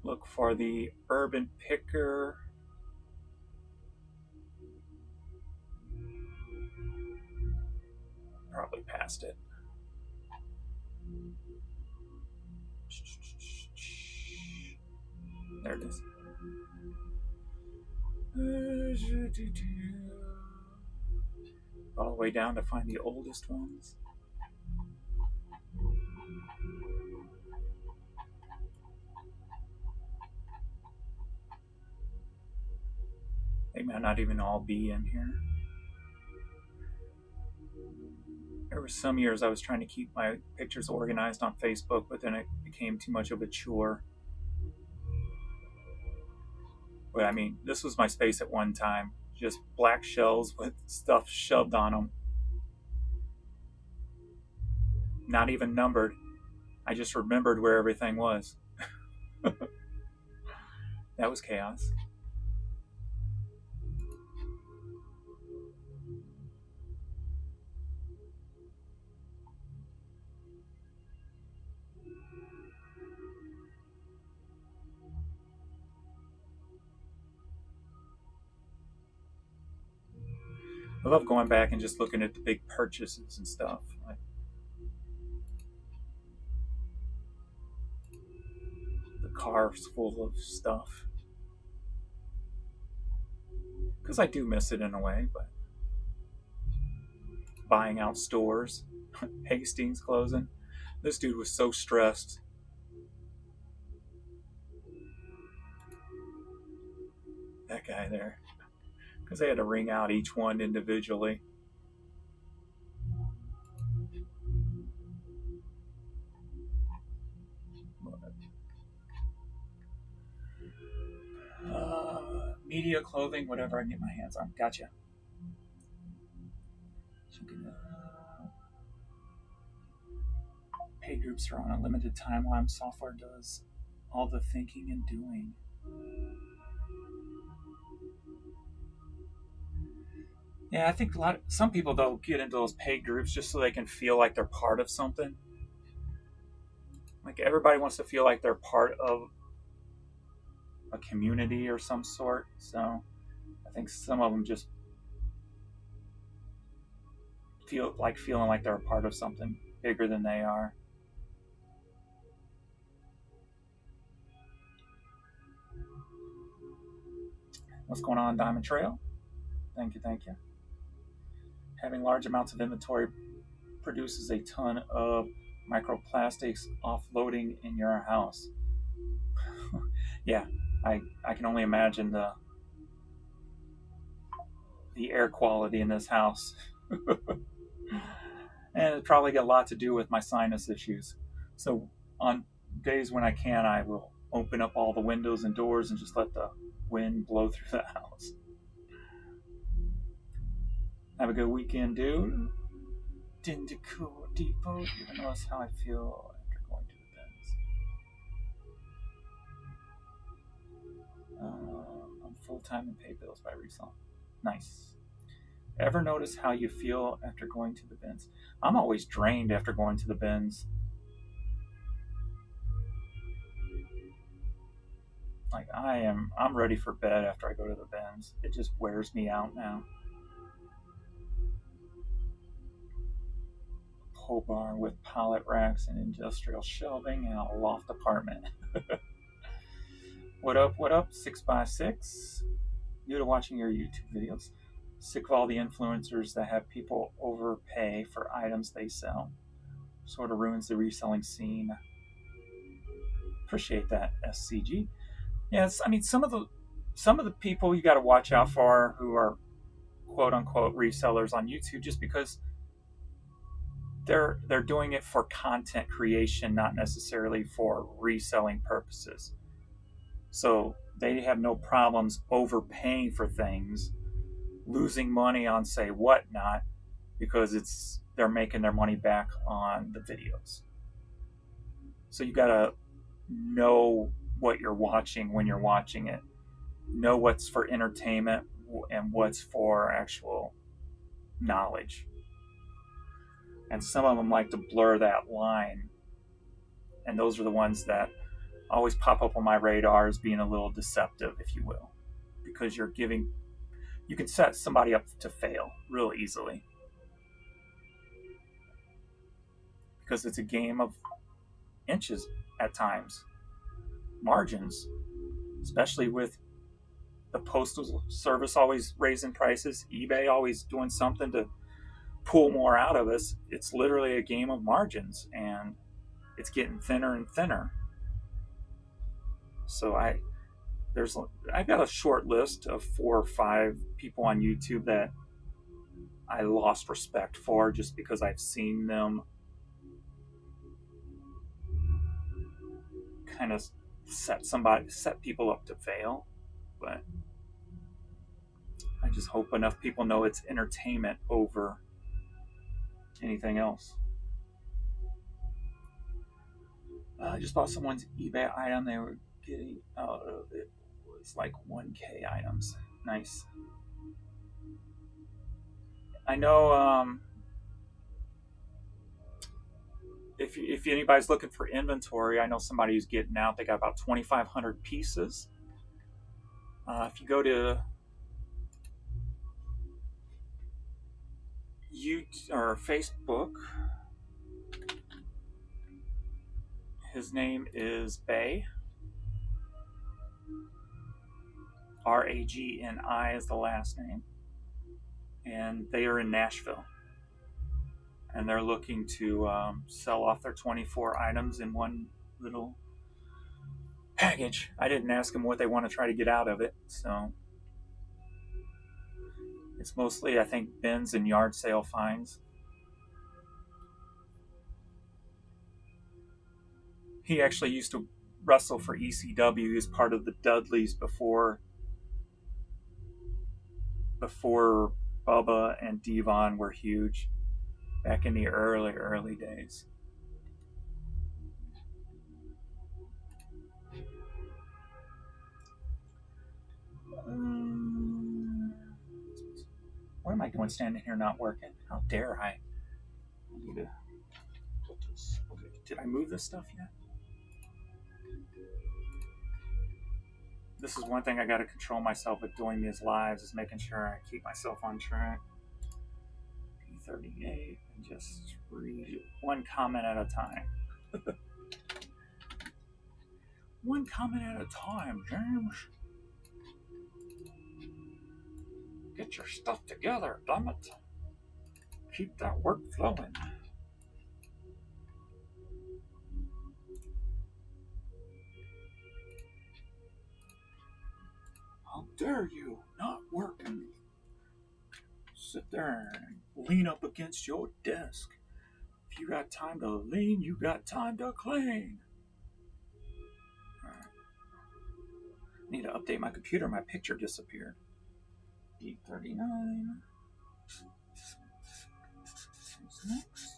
look for the Urban Picker. Probably passed it. There it is. All the way down to find the oldest ones. They might not even all be in here. There were some years I was trying to keep my pictures organized on Facebook, but then it became too much of a chore. But I mean, this was my space at one time. Just black shelves with stuff shoved on them. Not even numbered. I just remembered where everything was. That was chaos. I love going back and just looking at the big purchases and stuff. Like the car's full of stuff. Because I do miss it in a way, but buying out stores, Hastings closing. This dude was so stressed. That guy there. Because they had to ring out each one individually. Media, clothing, whatever I can get my hands on. Gotcha. Pay groups are on a limited timeline. Software does all the thinking and doing. Yeah, I think some people though get into those paid groups just so they can feel like they're part of something. Like everybody wants to feel like they're part of a community or some sort. So I think some of them just feeling like they're a part of something bigger than they are. What's going on, Diamond Trail? Thank you, thank you. Having large amounts of inventory produces a ton of microplastics offloading in your house. Yeah, I can only imagine the air quality in this house. And it probably got a lot to do with my sinus issues. So on days when I can, I will open up all the windows and doors and just let the wind blow through the house. Have a good weekend, dude. Dindico Depot. You even notice how I feel after going to the bins. I'm full-time and pay bills by Reselling. Nice. Ever notice how you feel after going to the bins? I'm always drained after going to the bins. Like I'm ready for bed after I go to the bins. It just wears me out now. Pole barn with pallet racks and industrial shelving and a loft apartment. What up, 6x6? New to watching your YouTube videos. Sick of all the influencers that have people overpay for items they sell. Sort of ruins the reselling scene. Appreciate that, SCG. Yes, I mean some of the people you got to watch out for who are quote unquote resellers on YouTube, just because they're doing it for content creation, not necessarily for reselling purposes. So they have no problems overpaying for things, losing money on say whatnot, because they're making their money back on the videos. So you gotta know what you're watching when you're watching it. Know what's for entertainment and what's for actual knowledge. And some of them like to blur that line. And those are the ones that always pop up on my radar as being a little deceptive, if you will. Because you can set somebody up to fail real easily. Because it's a game of inches at times. Margins, especially with the postal service always raising prices, eBay always doing something to pull more out of us. It's literally a game of margins, and it's getting thinner and thinner. So I got a short list of 4 or 5 people on YouTube that I lost respect for just because I've seen them kind of set people up to fail. But I just hope enough people know it's entertainment over anything else. I just bought someone's eBay item. They were getting out of it was like 1K items. Nice. I know if anybody's looking for inventory, I know somebody who's getting out. They got about 2,500 pieces. If you go to or Facebook. His name is Bay. Ragni is the last name. And they are in Nashville. And they're looking to sell off their 24 items in one little package. I didn't ask them what they want to try to get out of it. So it's mostly, I think, bins and yard sale finds. He actually used to wrestle for ECW. He was part of the Dudleys before Bubba and Devon were huge back in the early days. What am I doing standing here not working? How dare I? I need to put this. Okay. Did I move this stuff yet? This is one thing I got to control myself with doing these lives, is making sure I keep myself on track. P38, and just read one comment at a time. One comment at a time, James. Get your stuff together, damn it. Keep that work flowing. How dare you not working? Sit there and lean up against your desk. If you got time to lean, you got time to clean. Right. I need to update my computer. My picture disappeared. D39. What's next?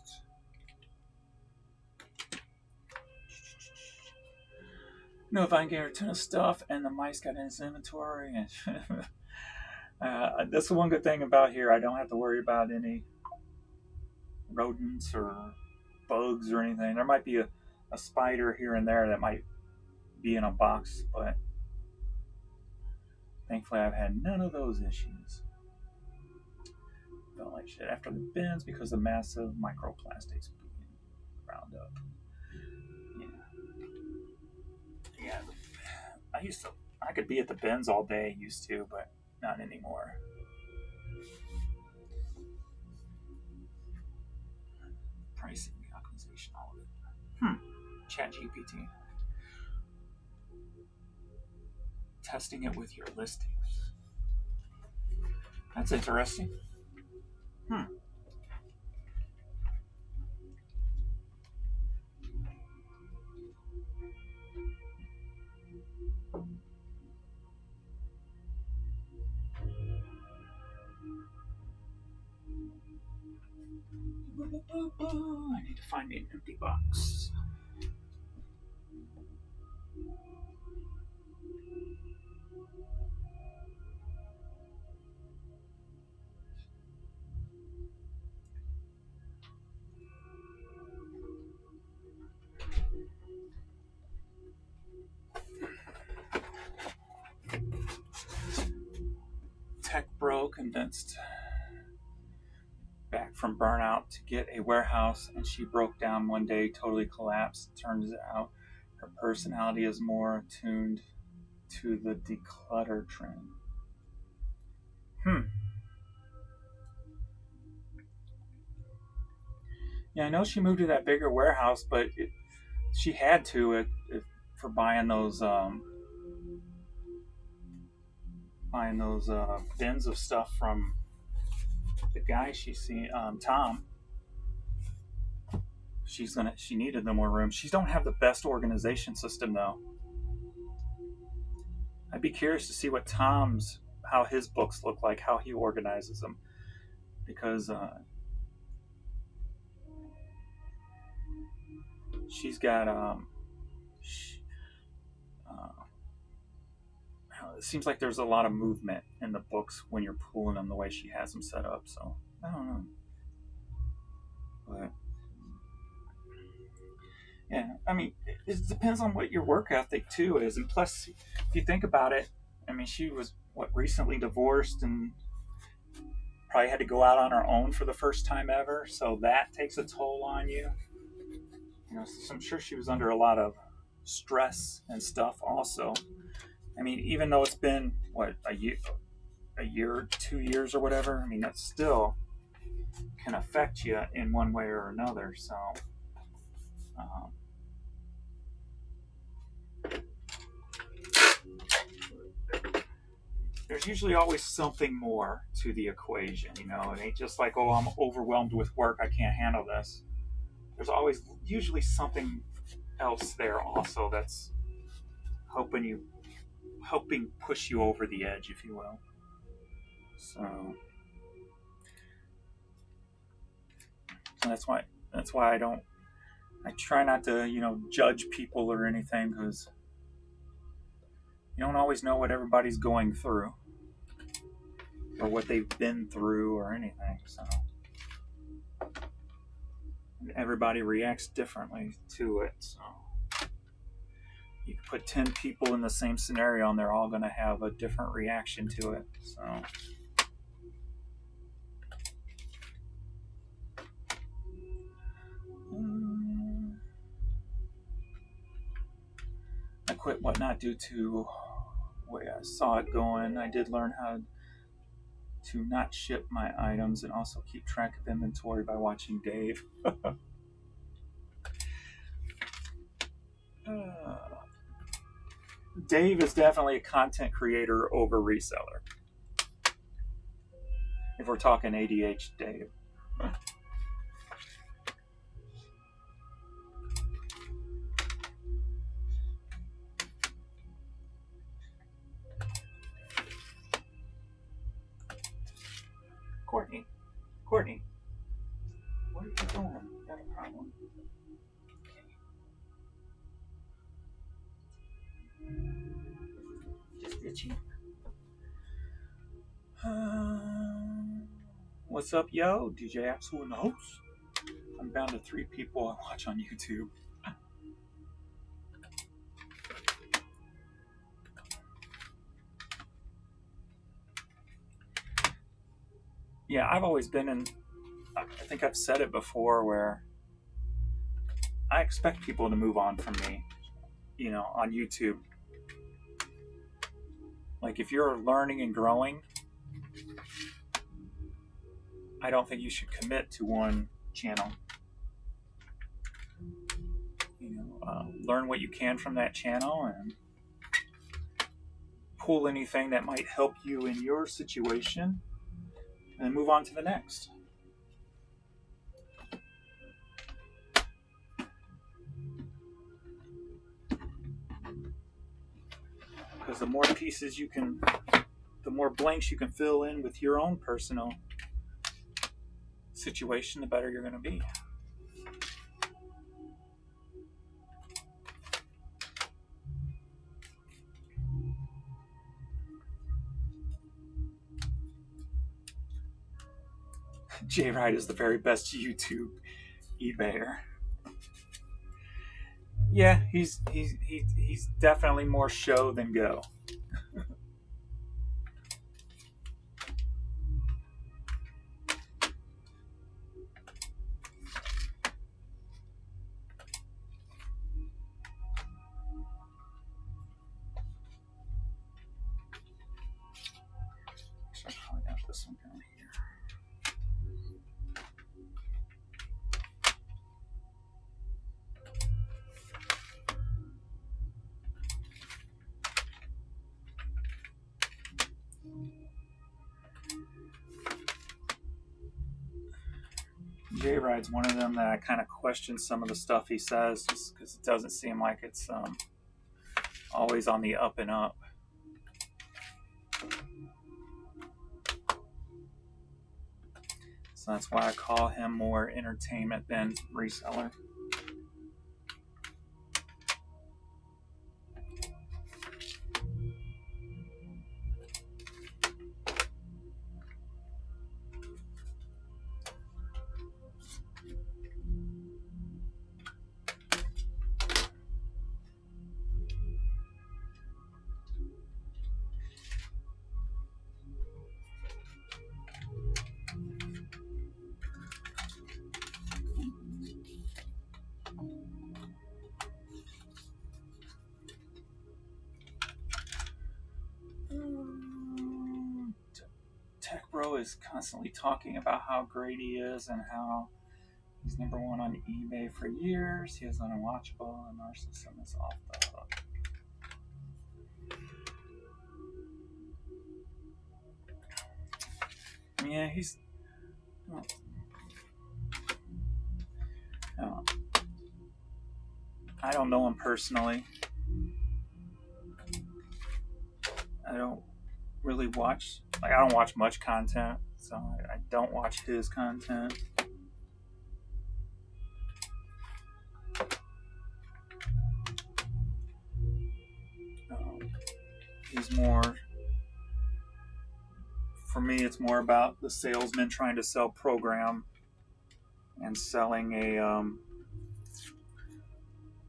No, if I can get a ton of stuff and the mice got in his inventory. And that's the one good thing about here. I don't have to worry about any rodents or bugs or anything. There might be a spider here and there that might be in a box, but thankfully I've had none of those issues. Felt like shit after the bins because of massive microplastics being ground up. Yeah. I could be at the bins all day, used to, but not anymore. Pricing, optimization, all of it. ChatGPT. Testing it with your listings. That's interesting. I need to find an empty box. Tech bro convinced back from burnout to get a warehouse, and she broke down one day, totally collapsed. Turns out her personality is more attuned to the declutter trend. Yeah, I know she moved to that bigger warehouse, but she had to for buying those bins of stuff from the guy she's seen, Tom. She needed the more room. She don't have the best organization system though. I'd be curious to see how his books look like, how he organizes them, because she's got it seems like there's a lot of movement in the books when you're pulling them the way she has them set up. So I don't know, but yeah, I mean, it depends on what your work ethic too is, and plus, if you think about it, I mean, she was recently divorced and probably had to go out on her own for the first time ever, so that takes a toll on you. So I'm sure she was under a lot of stress and stuff also. I mean, even though it's been what, a year, 2 years or whatever, I mean, that still can affect you in one way or another. So um, there's usually always something more to the equation. It ain't just like, oh, I'm overwhelmed with work, I can't handle this. There's always usually something else there also that's helping push you over the edge, if you will. So that's why I try not to judge people or anything, because you don't always know what everybody's going through or what they've been through or anything. So everybody reacts differently to it. So you can put 10 people in the same scenario and they're all going to have a different reaction to it. So I quit Whatnot due to the way I saw it going. I did learn how to not ship my items and also keep track of inventory by watching Dave. Dave is definitely a content creator over reseller. If we're talking ADH Dave. Courtney, what are you doing? You got a problem? Just itchy. What's up, yo? DJ Axel in the house. I'm bound to 3 people I watch on YouTube. Yeah, I've always been in. I think I've said it before, where I expect people to move on from me, on YouTube. Like, if you're learning and growing, I don't think you should commit to one channel. Learn what you can from that channel and pull anything that might help you in your situation and move on to the next. Because the more pieces the more blanks you can fill in with your own personal situation, the better you're going to be. Jay Wright is the very best YouTube eBayer. Yeah, he's definitely more show than go. Actually, I probably got this one down here. Jay Ride's one of them that I kind of question some of the stuff he says, just because it doesn't seem like it's always on the up and up. So that's why I call him more entertainment than reseller. tech bro is constantly talking about how great he is and how he's #1 on eBay for years. He is unwatchable, and narcissism is off the hook. Yeah, he's. Well, I don't know him personally. I don't really watch. I don't watch much content, so I don't watch his content. He's more. For me, it's more about the salesman trying to sell program and selling a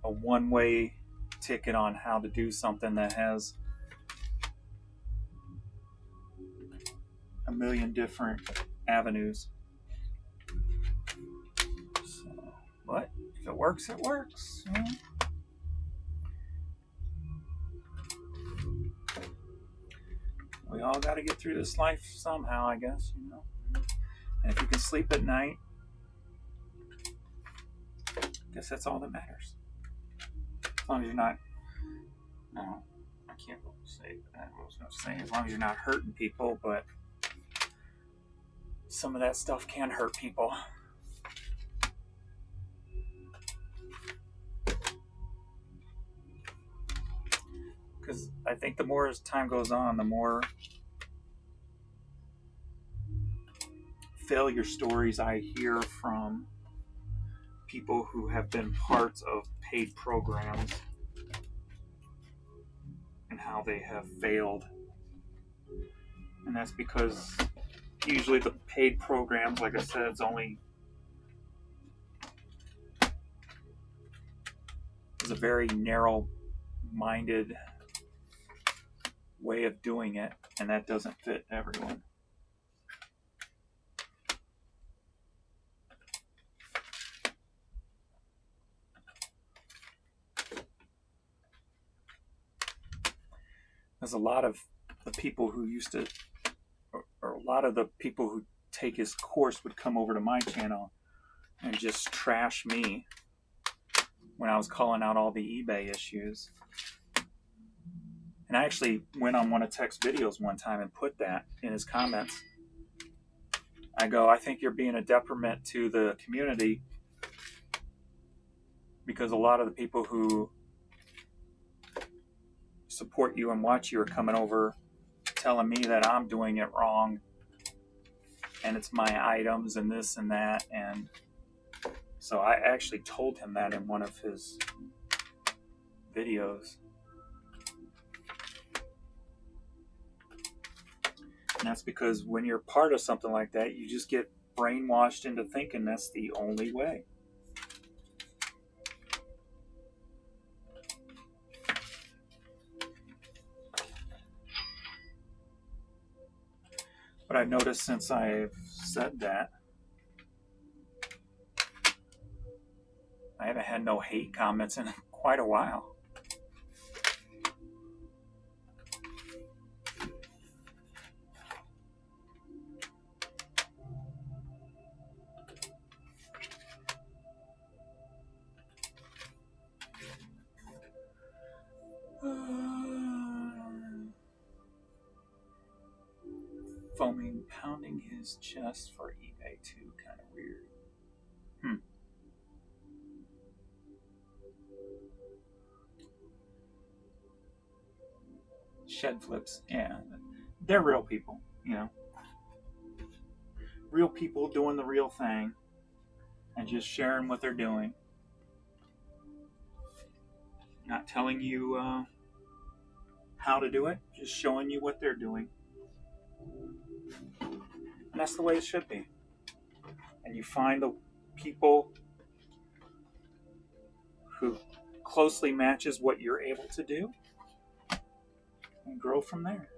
one-way ticket on how to do something that has a million different avenues. So, but if it works, it works. You know? We all got to get through this life somehow, I guess. You know. And if you can sleep at night, I guess that's all that matters. As long as you're not. No, I can't say that. I was going to say as long as you're not hurting people, but some of that stuff can hurt people. Because I think the more as time goes on, the more failure stories I hear from people who have been parts of paid programs and how they have failed. And that's because usually the paid programs, like I said, it's a very narrow-minded way of doing it, and that doesn't fit everyone. There's a lot of the people who used to, or a lot of the people who take his course would come over to my channel and just trash me when I was calling out all the eBay issues. And I actually went on one of Tech's videos one time and put that in his comments. I go, I think you're being a detriment to the community because a lot of the people who support you and watch you are coming over telling me that I'm doing it wrong and it's my items and this and that. And so I actually told him that in one of his videos. And that's because when you're part of something like that, you just get brainwashed into thinking that's the only way. But I've noticed since I've said that, I haven't had no hate comments in quite a while. Foaming, pounding his chest for eBay too, kind of weird. Shed flips, yeah, they're real people, you know. Real people doing the real thing and just sharing what they're doing. Not telling you how to do it, just showing you what they're doing. And that's the way it should be. And you find the people who closely matches what you're able to do and grow from there.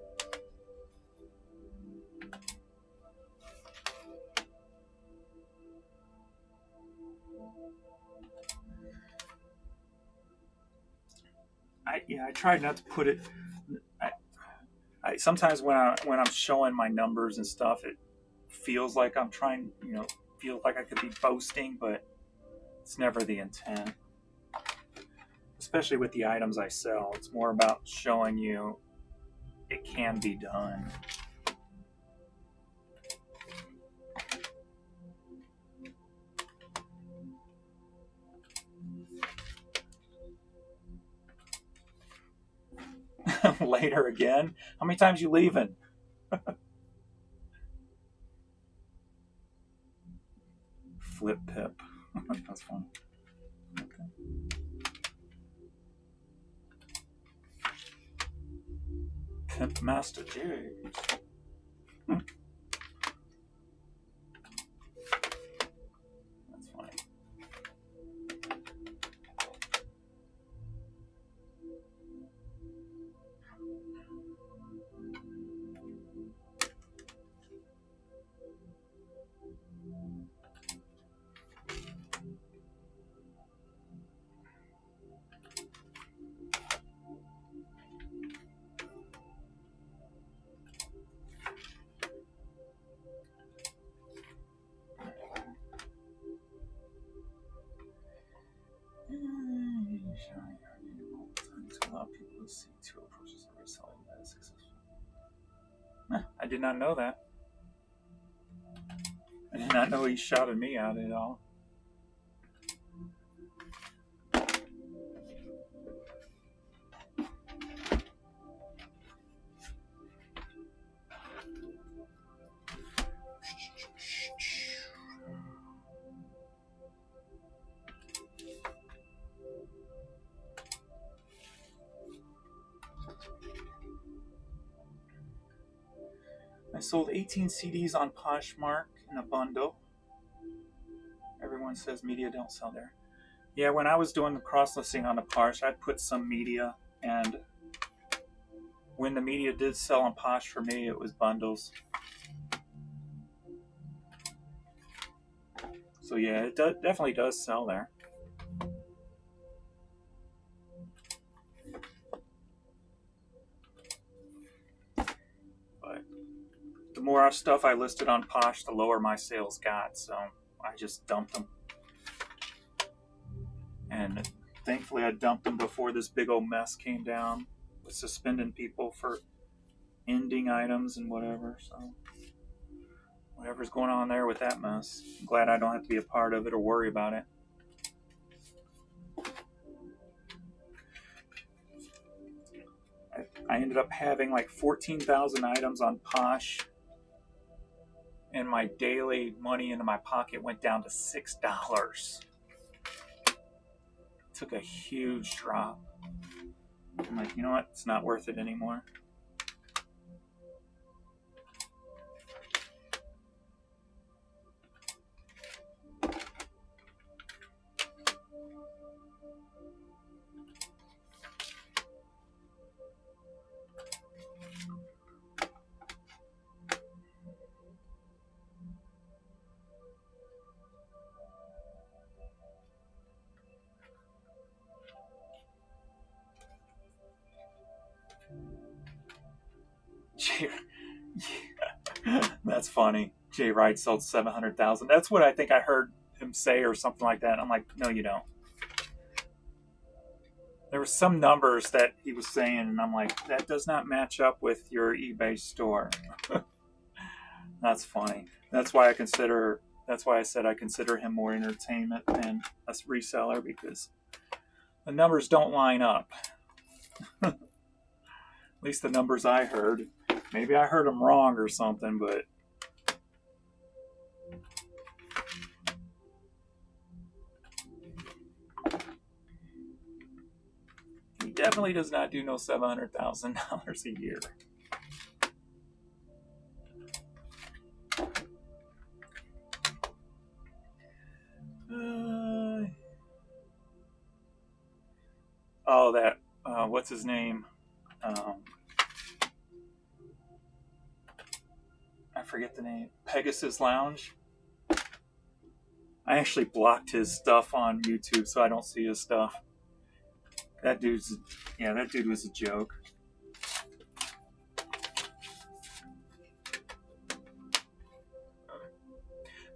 I tried not to put it. I sometimes when I'm showing my numbers and stuff, it feels like I'm trying, feels like I could be boasting, but it's never the intent. Especially with the items I sell, it's more about showing you it can be done. Later again? How many times you leaving? Flip pip. That's funny. Okay. Pimp Master J. That's funny. To allow people to see two approaches of reselling that is successful. I did not know that. I did not know he shouted me out at all. I sold 18 CDs on Poshmark in a bundle. Everyone says media don't sell there. Yeah, when I was doing the cross-listing on the Posh, I put some media, and when the media did sell on Posh for me, it was bundles. So yeah, it definitely does sell there. But the more stuff I listed on Posh, the lower my sales got, so I just dumped them. And thankfully I dumped them before this big old mess came down with suspending people for ending items and whatever. So whatever's going on there with that mess, I'm glad I don't have to be a part of it or worry about it. I ended up having like 14,000 items on Posh, and my daily money into my pocket went down to $6. Took a huge drop. I'm like, you know what? It's not worth it anymore. That's funny. Jay Wright sold 700,000. That's what I think I heard him say or something like that. I'm like, no, you don't. There were some numbers that he was saying, and I'm like, that does not match up with your eBay store. That's funny. That's why I said I consider him more entertainment than a reseller, because the numbers don't line up. At least the numbers I heard. Maybe I heard them wrong or something, but he definitely does not do no $700,000 a year. What's his name? I forget the name. Pegasus Lounge. I actually blocked his stuff on YouTube, so I don't see his stuff. That dude was a joke.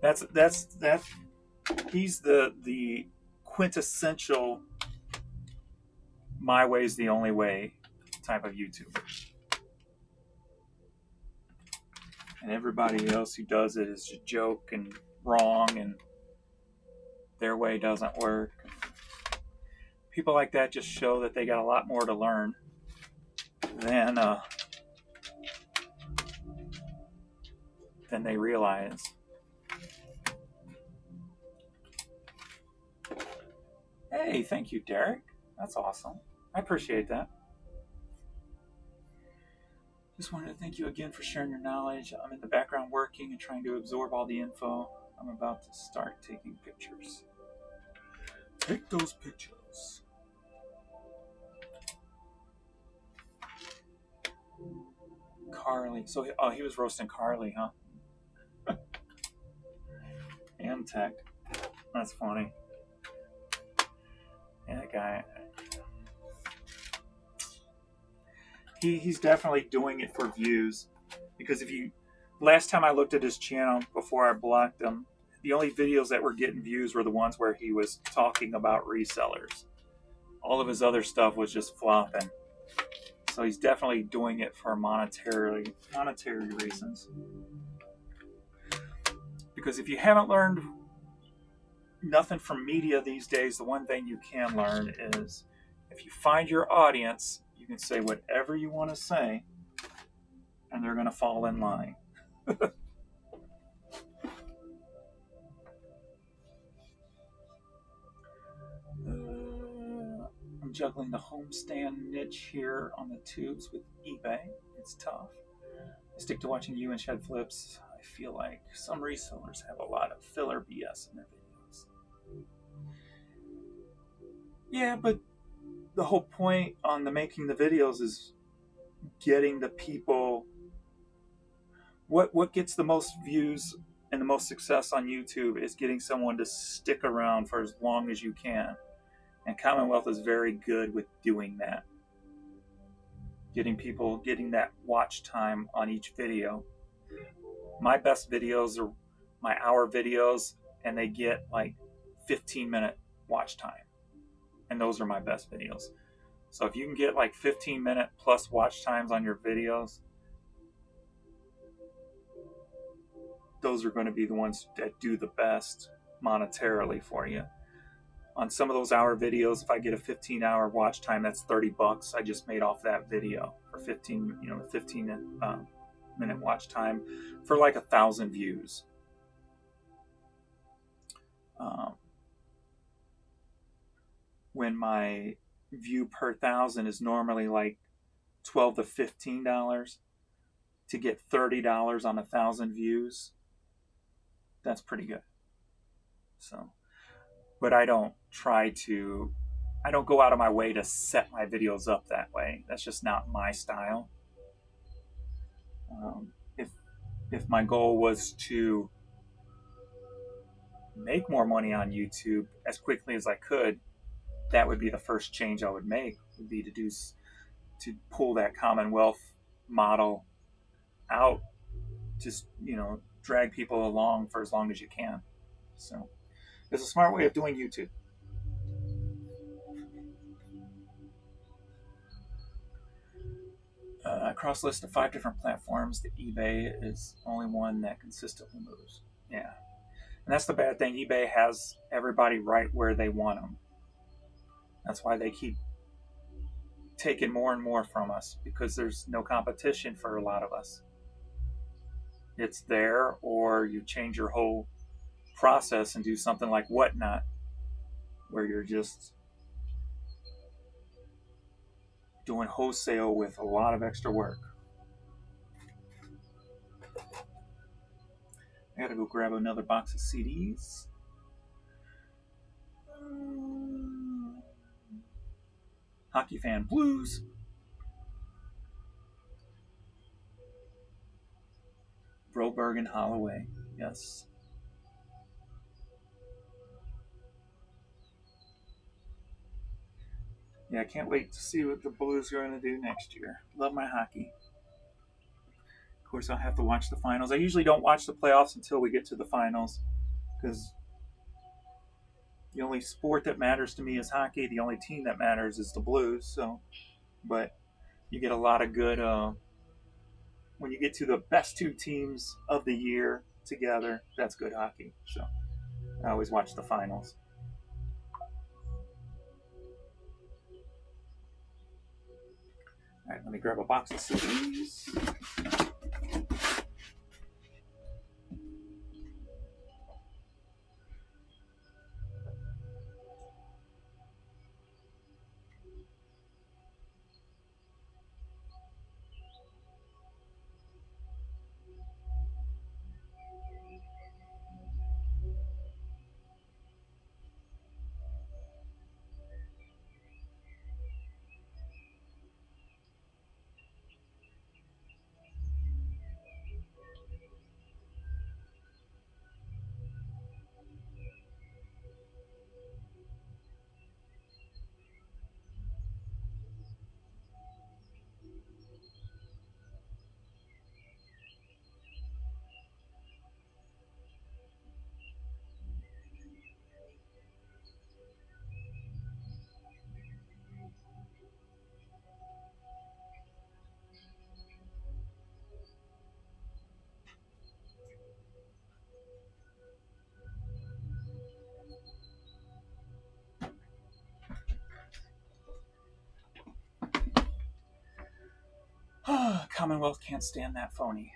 That he's the quintessential my way's the only way type of YouTuber. And everybody else who does it is a joke and wrong and their way doesn't work. People like that just show that they got a lot more to learn than they realize. Hey, thank you, Derek. That's awesome. I appreciate that. Just wanted to thank you again for sharing your knowledge. I'm in the background working and trying to absorb all the info. I'm about to start taking pictures. Take those pictures. Carly. So, he was roasting Carly, huh? And Tech. That's funny. Yeah, that guy. He's definitely doing it for views. Because last time I looked at his channel before I blocked him, the only videos that were getting views were the ones where he was talking about resellers. All of his other stuff was just flopping. So he's definitely doing it for monetary reasons. Because if you haven't learned nothing from media these days, the one thing you can learn is if you find your audience, you can say whatever you want to say, and they're going to fall in line. I'm juggling the homestand niche here on the tubes with eBay. It's tough. I stick to watching you and Shed Flips. I feel like some resellers have a lot of filler BS in their videos. Yeah, but the whole point on making the videos is getting the people. What gets the most views and the most success on YouTube is getting someone to stick around for as long as you can. And Commonwealth is very good with doing that. Getting that watch time on each video. My best videos are my hour videos, and they get like 15-minute watch time. And those are my best videos. So if you can get like 15-minute plus watch times on your videos, those are going to be the ones that do the best monetarily for you. On some of those hour videos, if I get a 15-hour watch time, that's $30 I just made off that video for 15-minute watch time for like 1,000 views. When my view per 1,000 is normally like $12 to $15, to get $30 on 1,000 views, that's pretty good. So, but I don't go out of my way to set my videos up that way. That's just not my style. If my goal was to make more money on YouTube as quickly as I could, that would be the first change I would make, would be to pull that Commonwealth model out, just, drag people along for as long as you can. So it's a smart way of doing YouTube. I cross-listed 5 different platforms. The eBay is only one that consistently moves. Yeah. And that's the bad thing. eBay has everybody right where they want them. That's why they keep taking more and more from us, because there's no competition for a lot of us. It's there, or you change your whole process and do something like Whatnot, where you're just doing wholesale with a lot of extra work. I gotta go grab another box of CDs. Hockey Fan Blues. Broberg and Holloway. Yes. Yeah, I can't wait to see what the Blues are going to do next year. Love my hockey. Of course, I'll have to watch the finals. I usually don't watch the playoffs until we get to the finals. because the only sport that matters to me is hockey. The only team that matters is the Blues. So, but you get a lot of good when you get to the best two teams of the year together. That's good hockey. So I always watch the finals. All right, let me grab a box of CDs. Commonwealth can't stand that phony.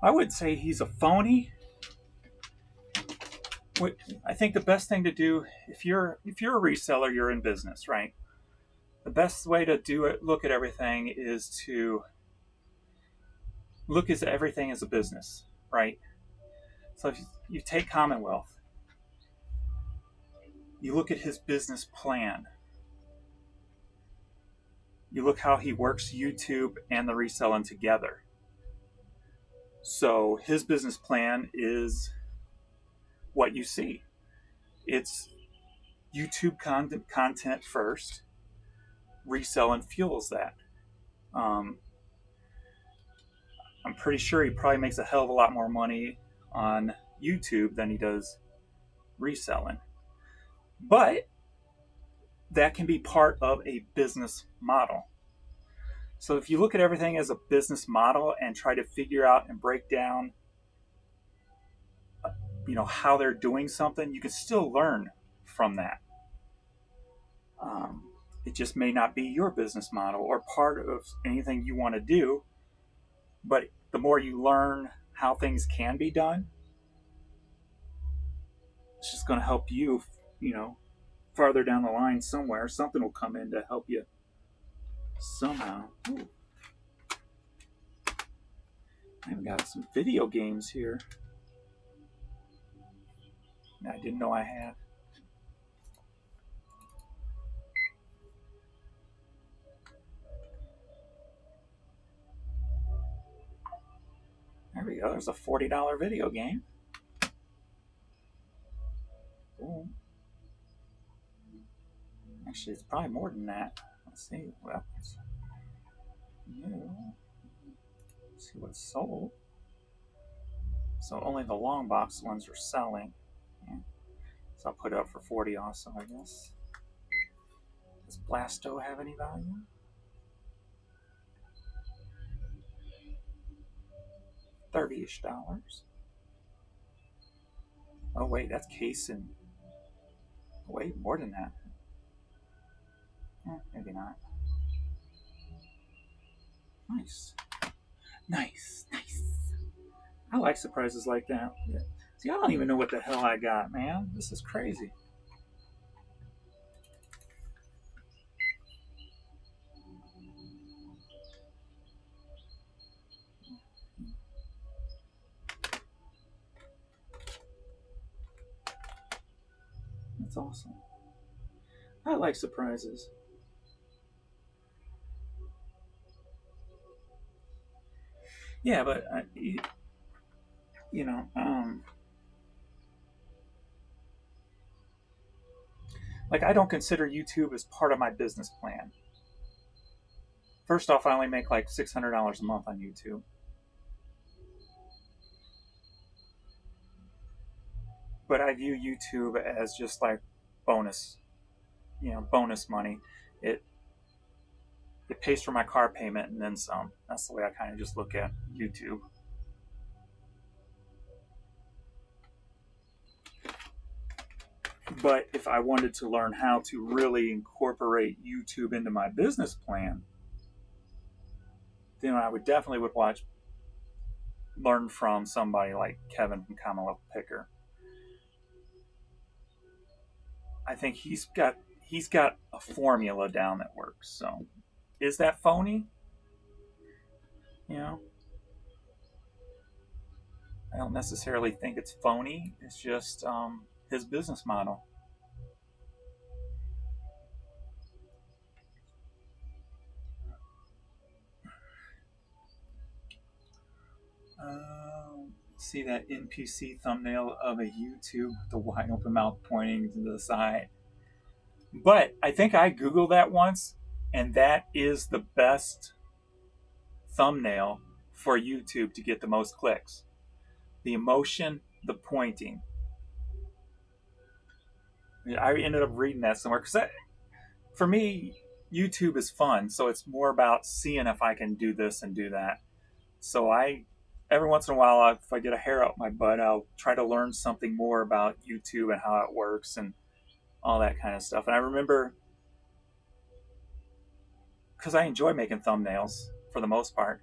I would say he's a phony. I think the best thing to do if you're a reseller, you're in business, right? The best way to do it, look at everything, is to look at everything as a business, right? So if you take Commonwealth, you look at his business plan. You look how he works YouTube and the reselling together. So his business plan is what you see. It's YouTube content first. Reselling fuels that. I'm pretty sure he probably makes a hell of a lot more money on YouTube than he does reselling. But that can be part of a business model. So if you look at everything as a business model and try to figure out and break down how they're doing something, you can still learn from that. It just may not be your business model or part of anything you want to do, but the more you learn how things can be done, it's just going to help you, farther down the line somewhere. Something will come in to help you somehow. Ooh. I've got some video games here I didn't know I had. There we go. There's a $40 video game. Ooh. Actually, it's probably more than that. Let's see. Well, let's see what's sold. So only the long box ones are selling. Yeah. So I'll put it up for 40 also, I guess. Does Blasto have any value? $30-ish. Oh wait, that's case and wait, more than that. Maybe not. Nice. I like surprises like that. Yeah. See, I don't even know what the hell I got, man. This is crazy. That's awesome. I like surprises. Yeah, but like I don't consider YouTube as part of my business plan. First off, I only make like $600 a month on YouTube. but I view YouTube as just like bonus, bonus money. It it pays for my car payment and then some. That's the way I kind of just look at YouTube. But if I wanted to learn how to really incorporate YouTube into my business plan, then I would definitely learn from somebody like Kevin from Commonwealth Picker. I think he's got a formula down that works. So, is that phony? You know, I don't necessarily think it's phony. It's just his business model. See that NPC thumbnail of a YouTube, the wide open mouth pointing to the side. But I think I Googled that once, and that is the best thumbnail for YouTube to get the most clicks. The emotion, the pointing. I ended up reading that somewhere because for me, YouTube is fun, so it's more about seeing if I can do this and do that. So every once in a while, if I get a hair out my butt, I'll try to learn something more about YouTube and how it works and all that kind of stuff. And I remember, because I enjoy making thumbnails for the most part,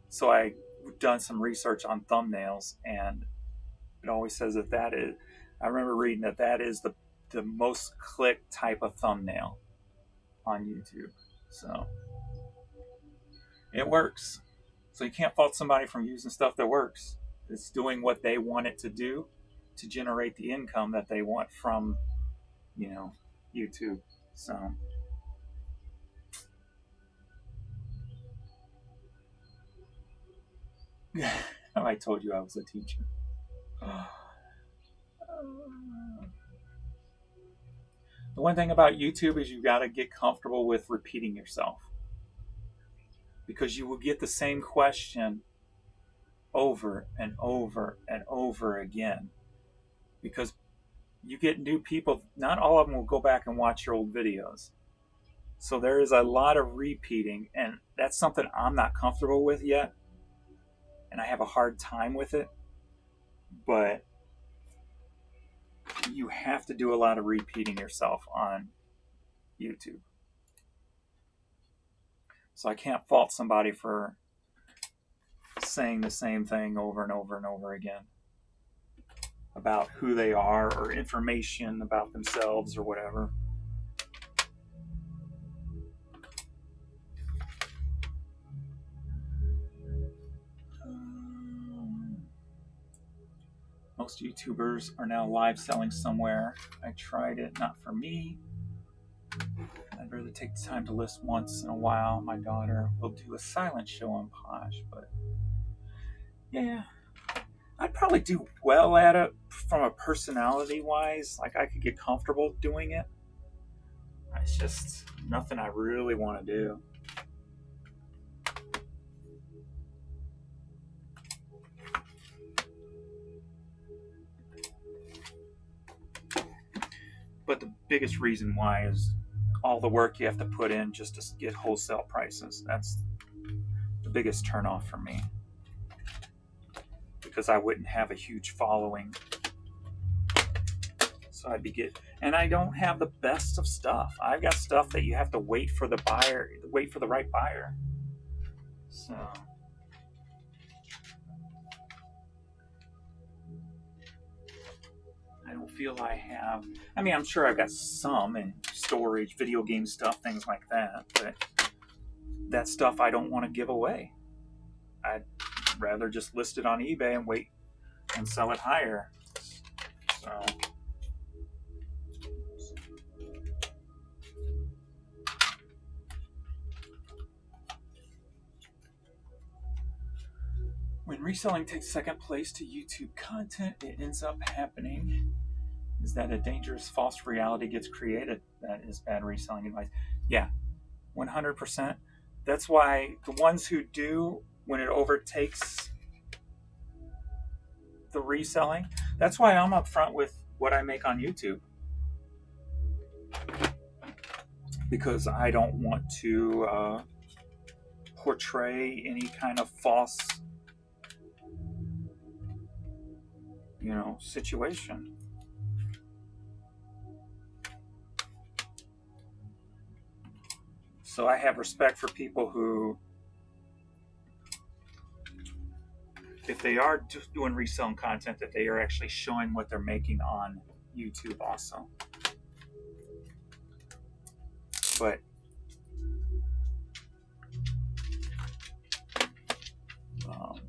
so I've done some research on thumbnails, and it always says that is. I remember reading that is the most clicked type of thumbnail on YouTube. So it works. So you can't fault somebody from using stuff that works. It's doing what they want it to do to generate the income that they want from, YouTube. So I told you I was a teacher. The one thing about YouTube is you got to get comfortable with repeating yourself, because you will get the same question over and over and over again, because you get new people. Not all of them will go back and watch your old videos. So there is a lot of repeating, and that's something I'm not comfortable with yet, and I have a hard time with it. But you have to do a lot of repeating yourself on YouTube. So I can't fault somebody for saying the same thing over and over and over again about who they are or information about themselves or whatever. Most YouTubers are now live selling somewhere. I tried it, not for me. I'd rather take the time to list once in a while. My daughter will do a silent show on Posh, but yeah, I'd probably do well at it from a personality wise. Like, I could get comfortable doing it. It's just nothing I really want to do. But the biggest reason why is all the work you have to put in just to get wholesale prices. That's the biggest turnoff for me, because I wouldn't have a huge following. So and I don't have the best of stuff. I've got stuff that you have to wait for the right buyer. So I don't feel I have. I mean, I'm sure I've got some in storage, video game stuff, things like that, but that stuff I don't want to give away. I'd rather just list it on eBay and wait and sell it higher. So when reselling takes second place to YouTube content, it ends up happening is that a dangerous false reality gets created. That is bad reselling advice. Yeah, 100%. That's why the ones who do, when it overtakes the reselling, That's why I'm upfront with what I make on YouTube, because I don't want to portray any kind of false, situation. So I have respect for people who, if they are just doing reselling content, that they are actually showing what they're making on YouTube also. But um,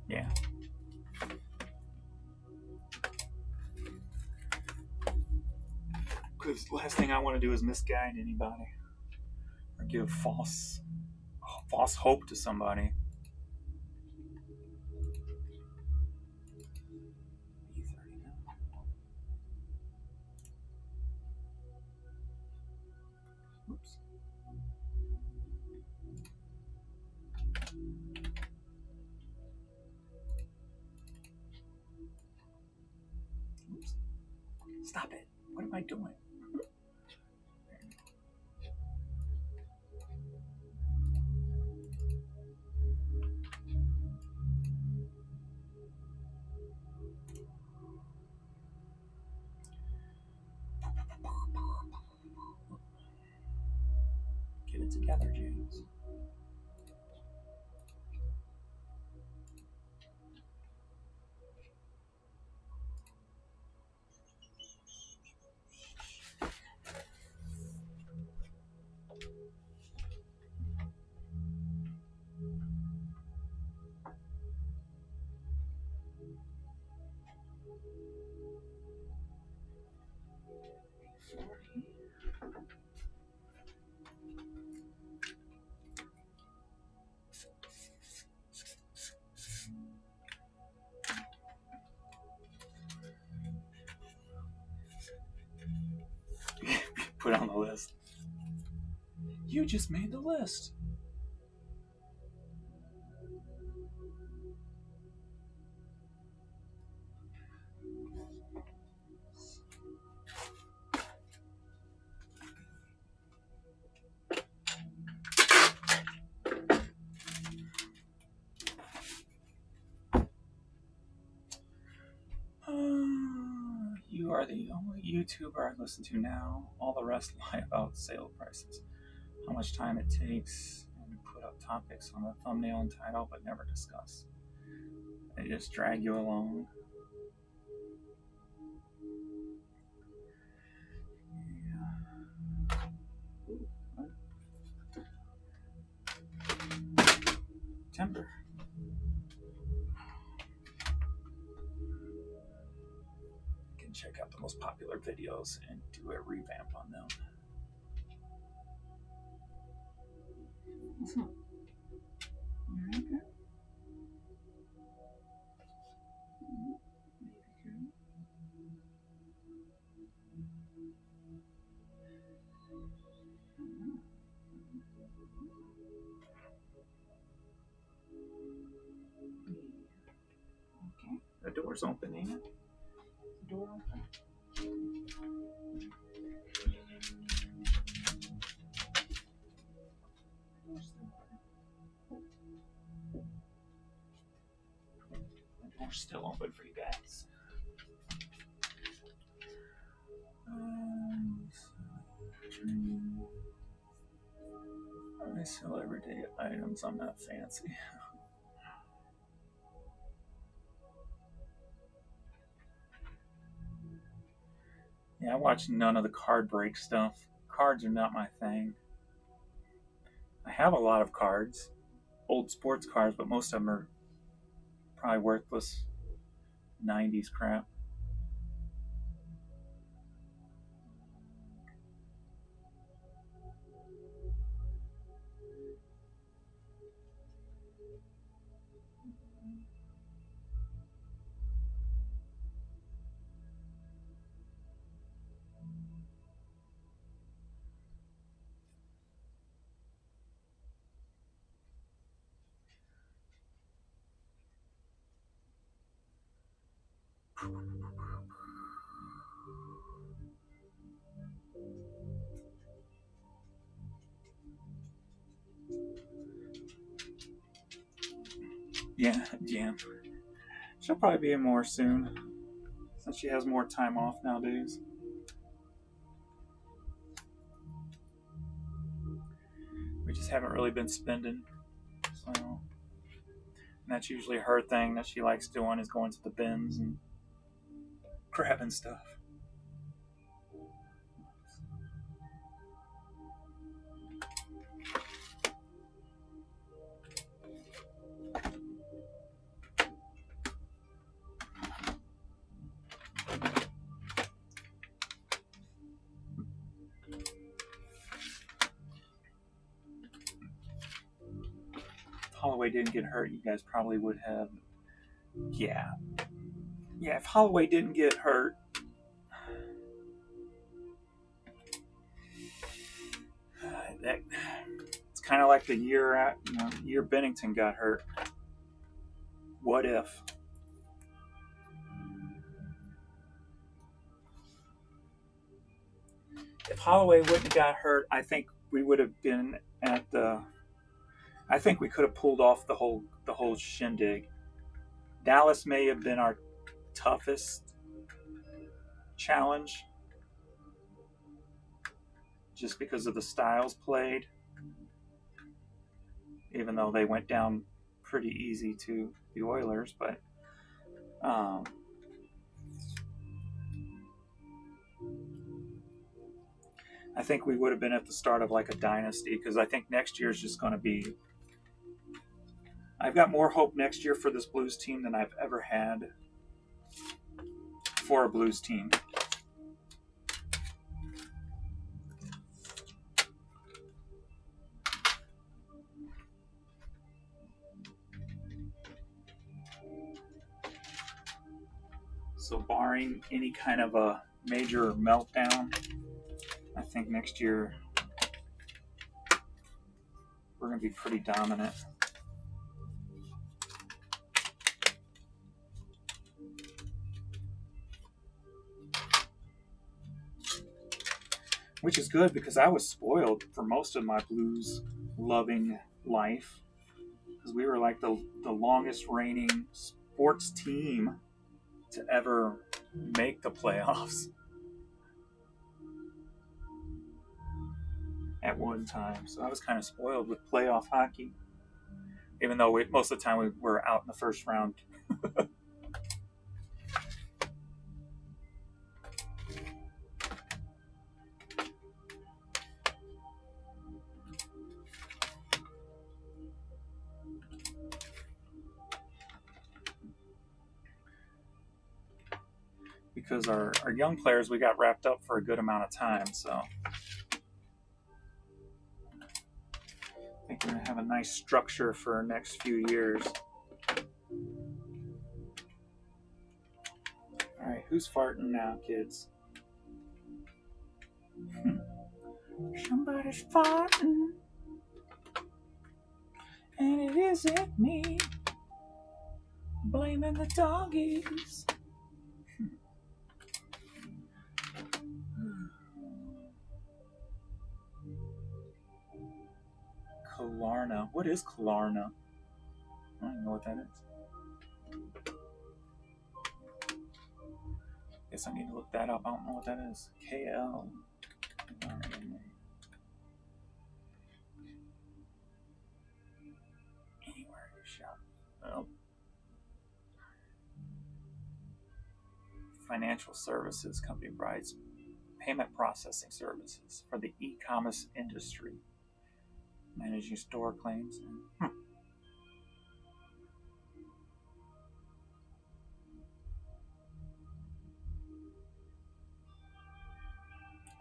yeah, because the last thing I want to do is misguide anybody or give false hope to somebody. Oops. Oops. Stop it. What am I doing? Get it together, James. Put on the list. You just made the list. You are the only YouTuber I listen to now. All the rest lie about sale prices, how much time it takes, and put up topics on the thumbnail and title, but never discuss. They just drag you along. Yeah. Timber. You can check out the most popular videos and do a revamp on them. What's up? You right there? Okay. The door's open, ain't it? The door open? The door's still open for you guys. I sell everyday items. I'm not fancy. Yeah, I watch none of the card break stuff. Cards are not my thing. I have a lot of cards, old sports cards, but most of them are probably worthless 90s crap. Yeah, yeah. She'll probably be in more soon since she has more time off nowadays. We just haven't really been spending. So and that's usually her thing that she likes doing is going to the bins and grabbing stuff. If Holloway didn't get hurt, you guys probably would have. Yeah. Yeah, if Holloway didn't get hurt, that it's kind of like the year Bennington got hurt. What if? If Holloway wouldn't have got hurt, I think we would have been at the. I think we could have pulled off the whole shindig. Dallas may have been our toughest challenge, just because of the styles played. Even though they went down pretty easy to the Oilers, but I think we would have been at the start of like a dynasty, because I think next year is just going to be. I've got more hope next year for this Blues team than I've ever had for a Blues team. So barring any kind of a major meltdown, I think next year we're going to be pretty dominant. Which is good, because I was spoiled for most of my Blues loving life, because we were like the longest reigning sports team to ever make the playoffs at one time. So I was kind of spoiled with playoff hockey, even though most of the time we were out in the first round. Because our young players, we got wrapped up for a good amount of time, so I think we're going to have a nice structure for our next few years. All right, who's farting now, kids? Somebody's farting, and it isn't me. Blaming the doggies. Killarney. What is Killarney? I don't even know what that is. Guess I need to look that up. I don't know what that is. KL. Anywhere you shop. Well, financial services company provides payment processing services for the e-commerce industry, managing store claims.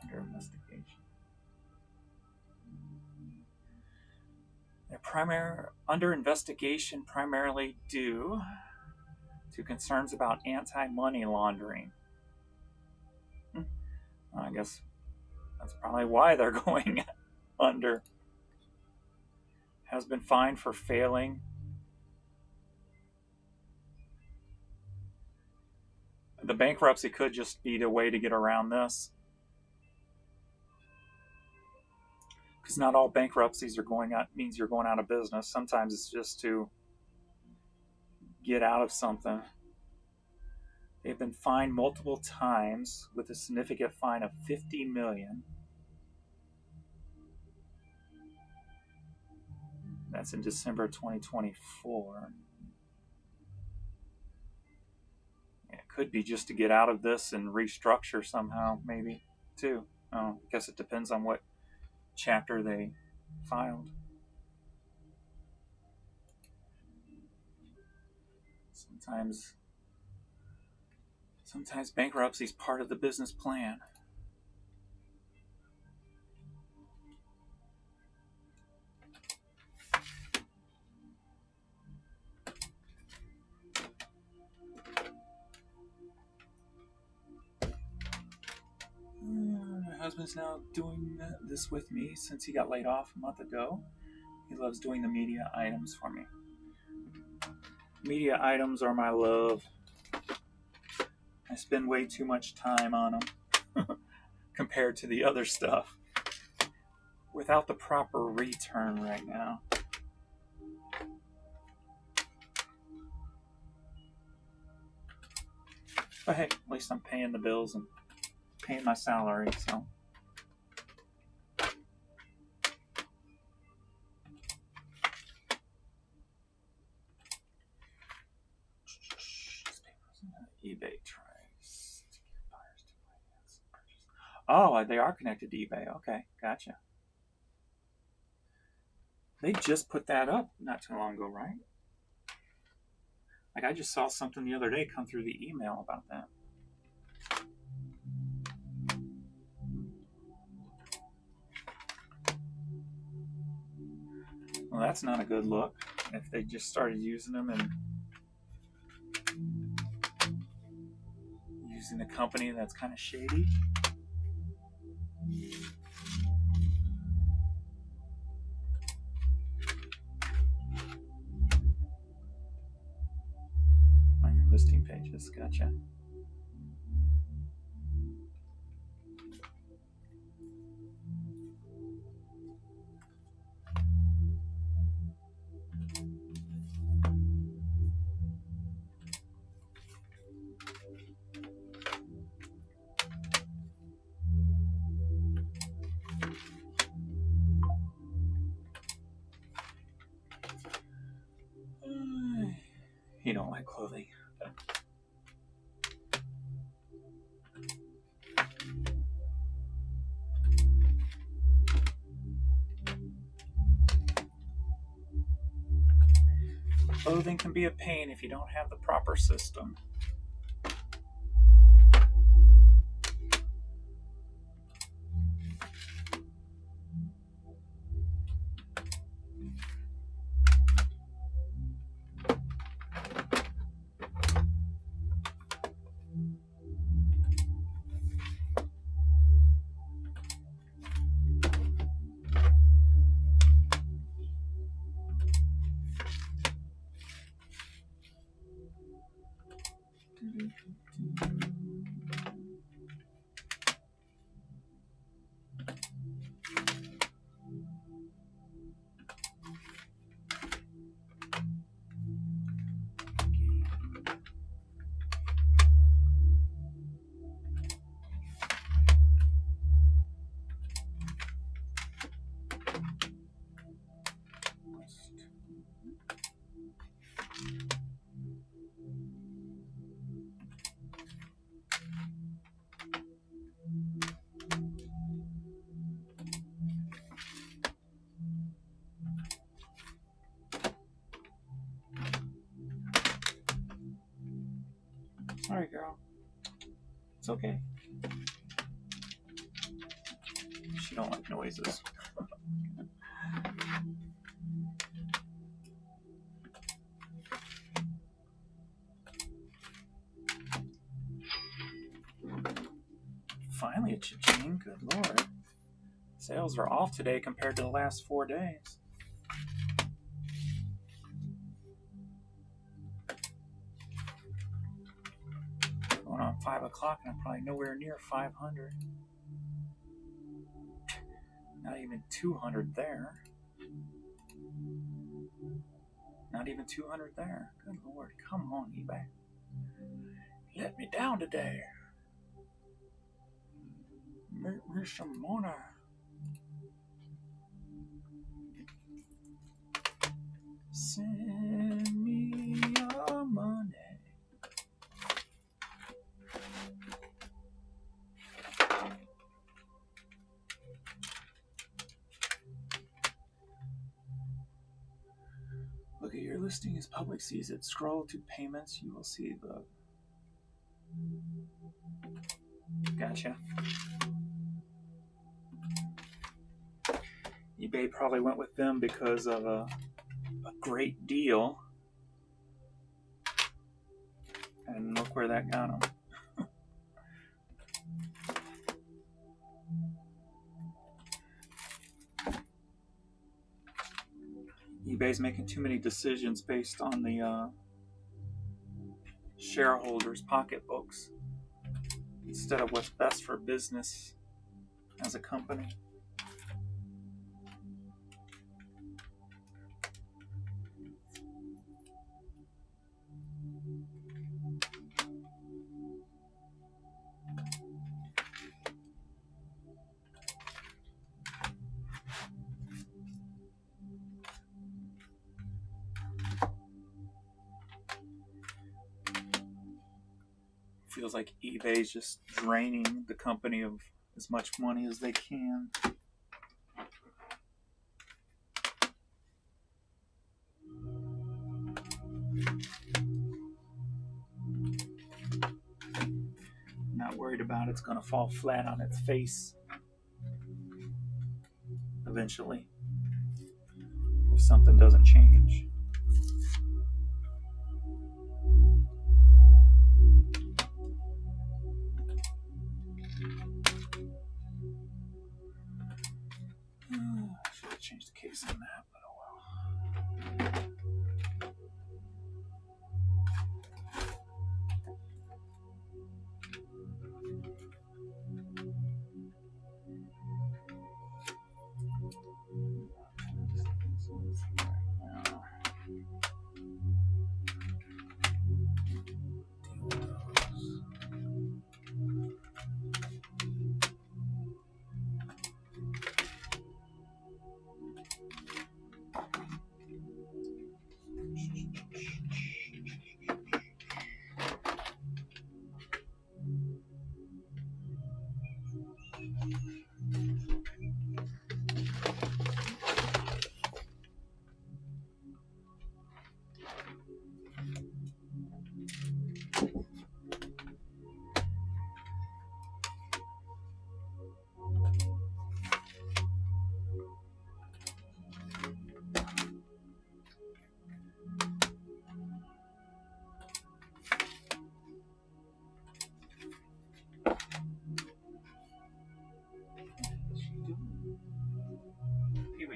Under investigation. They're under investigation primarily due to concerns about anti-money laundering. I guess that's probably why they're going under. Has been fined for failing The bankruptcy could just be the way to get around this, because not all bankruptcies are going out means you're going out of business. Sometimes it's just to get out of something. They've been fined multiple times with a significant fine of $50 million. That's in December 2024. It could be just to get out of this and restructure somehow, maybe, too. I guess it depends on what chapter they filed. Sometimes bankruptcy is part of the business plan. My husband's now doing this with me since he got laid off a month ago. He loves doing the media items for me. Media items are my love. I spend way too much time on them compared to the other stuff without the proper return right now. But hey, at least I'm paying the bills and paying my salary, so. eBay tries to get buyers to finance purchase. Oh, they are connected to eBay. Okay, gotcha. They just put that up not too long ago, right? Like I just saw something the other day come through the email about that. Well, that's not a good look if they just started using them and using a company that's kind of shady. On your listing pages, gotcha. You don't like clothing. Clothing can be a pain if you don't have the proper system. Sorry, girl. It's okay. She don't like noises. Finally, a cha-ching. Good Lord. Sales are off today compared to the last 4 days. Going on 5 o'clock and I'm probably nowhere near 500. Not even 200 there. Not even 200 there. Good Lord, come on, eBay. Let me down today. Make me some money. Send me your money. Look at your listing as public sees it. Scroll to payments. You will see the... Gotcha. eBay probably went with them because of a great deal. And look where that got them. eBay's making too many decisions based on the shareholders' pocketbooks instead of what's best for business as a company. Feels like eBay's just draining the company of as much money as they can. Not worried about it's going to fall flat on its face eventually if something doesn't change. I should have changed the case on that, but oh well.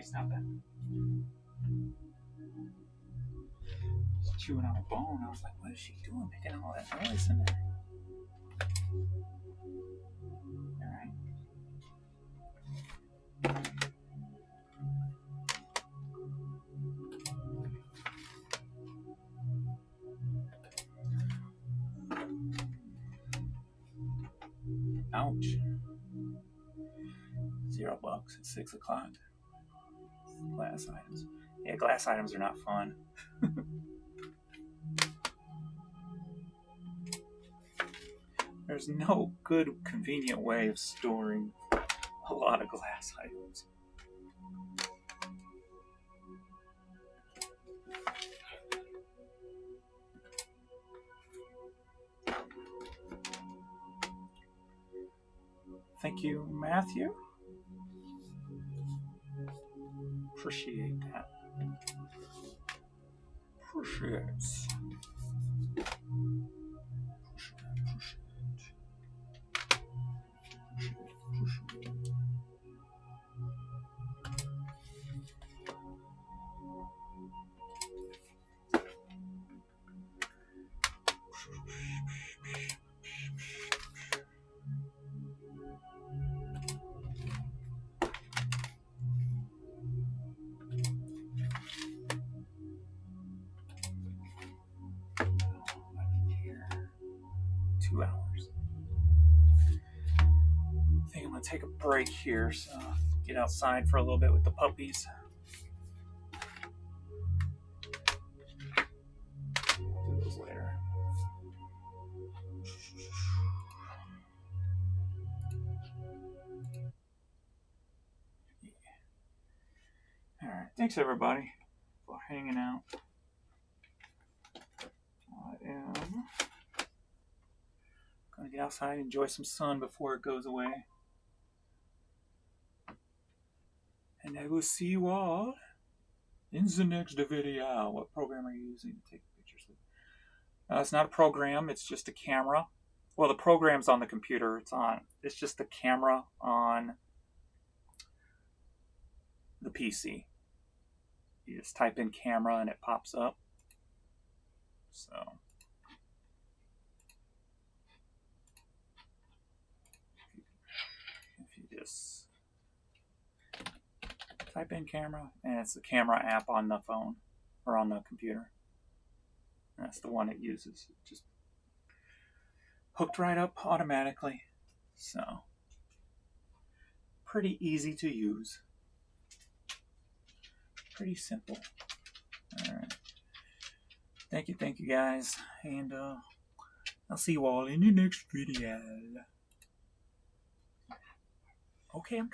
Stop that. She's chewing on a bone. I was like, what is she doing making all that noise in there? Alright. Ouch. $0 at 6 o'clock. Glass items. Yeah, glass items are not fun. There's no good, convenient way of storing a lot of glass items. Thank you, Matthew. Appreciate that. Appreciate. 2 hours. I think I'm gonna take a break here, so get outside for a little bit with the puppies. Do those later. All right, thanks everybody for hanging out. I am gonna get outside and enjoy some sun before it goes away. And I will see you all in the next video. What program are you using to take pictures? It's not a program, it's just a camera. Well, the program's on the computer, it's just the camera on the PC. You just type in camera and it pops up. So if you just type in camera, and it's the camera app on the phone or on the computer. That's the one it uses. It just hooked right up automatically. So pretty easy to use. Pretty simple. All right. Thank you guys, and I'll see you all in the next video. Okay, I'm coming.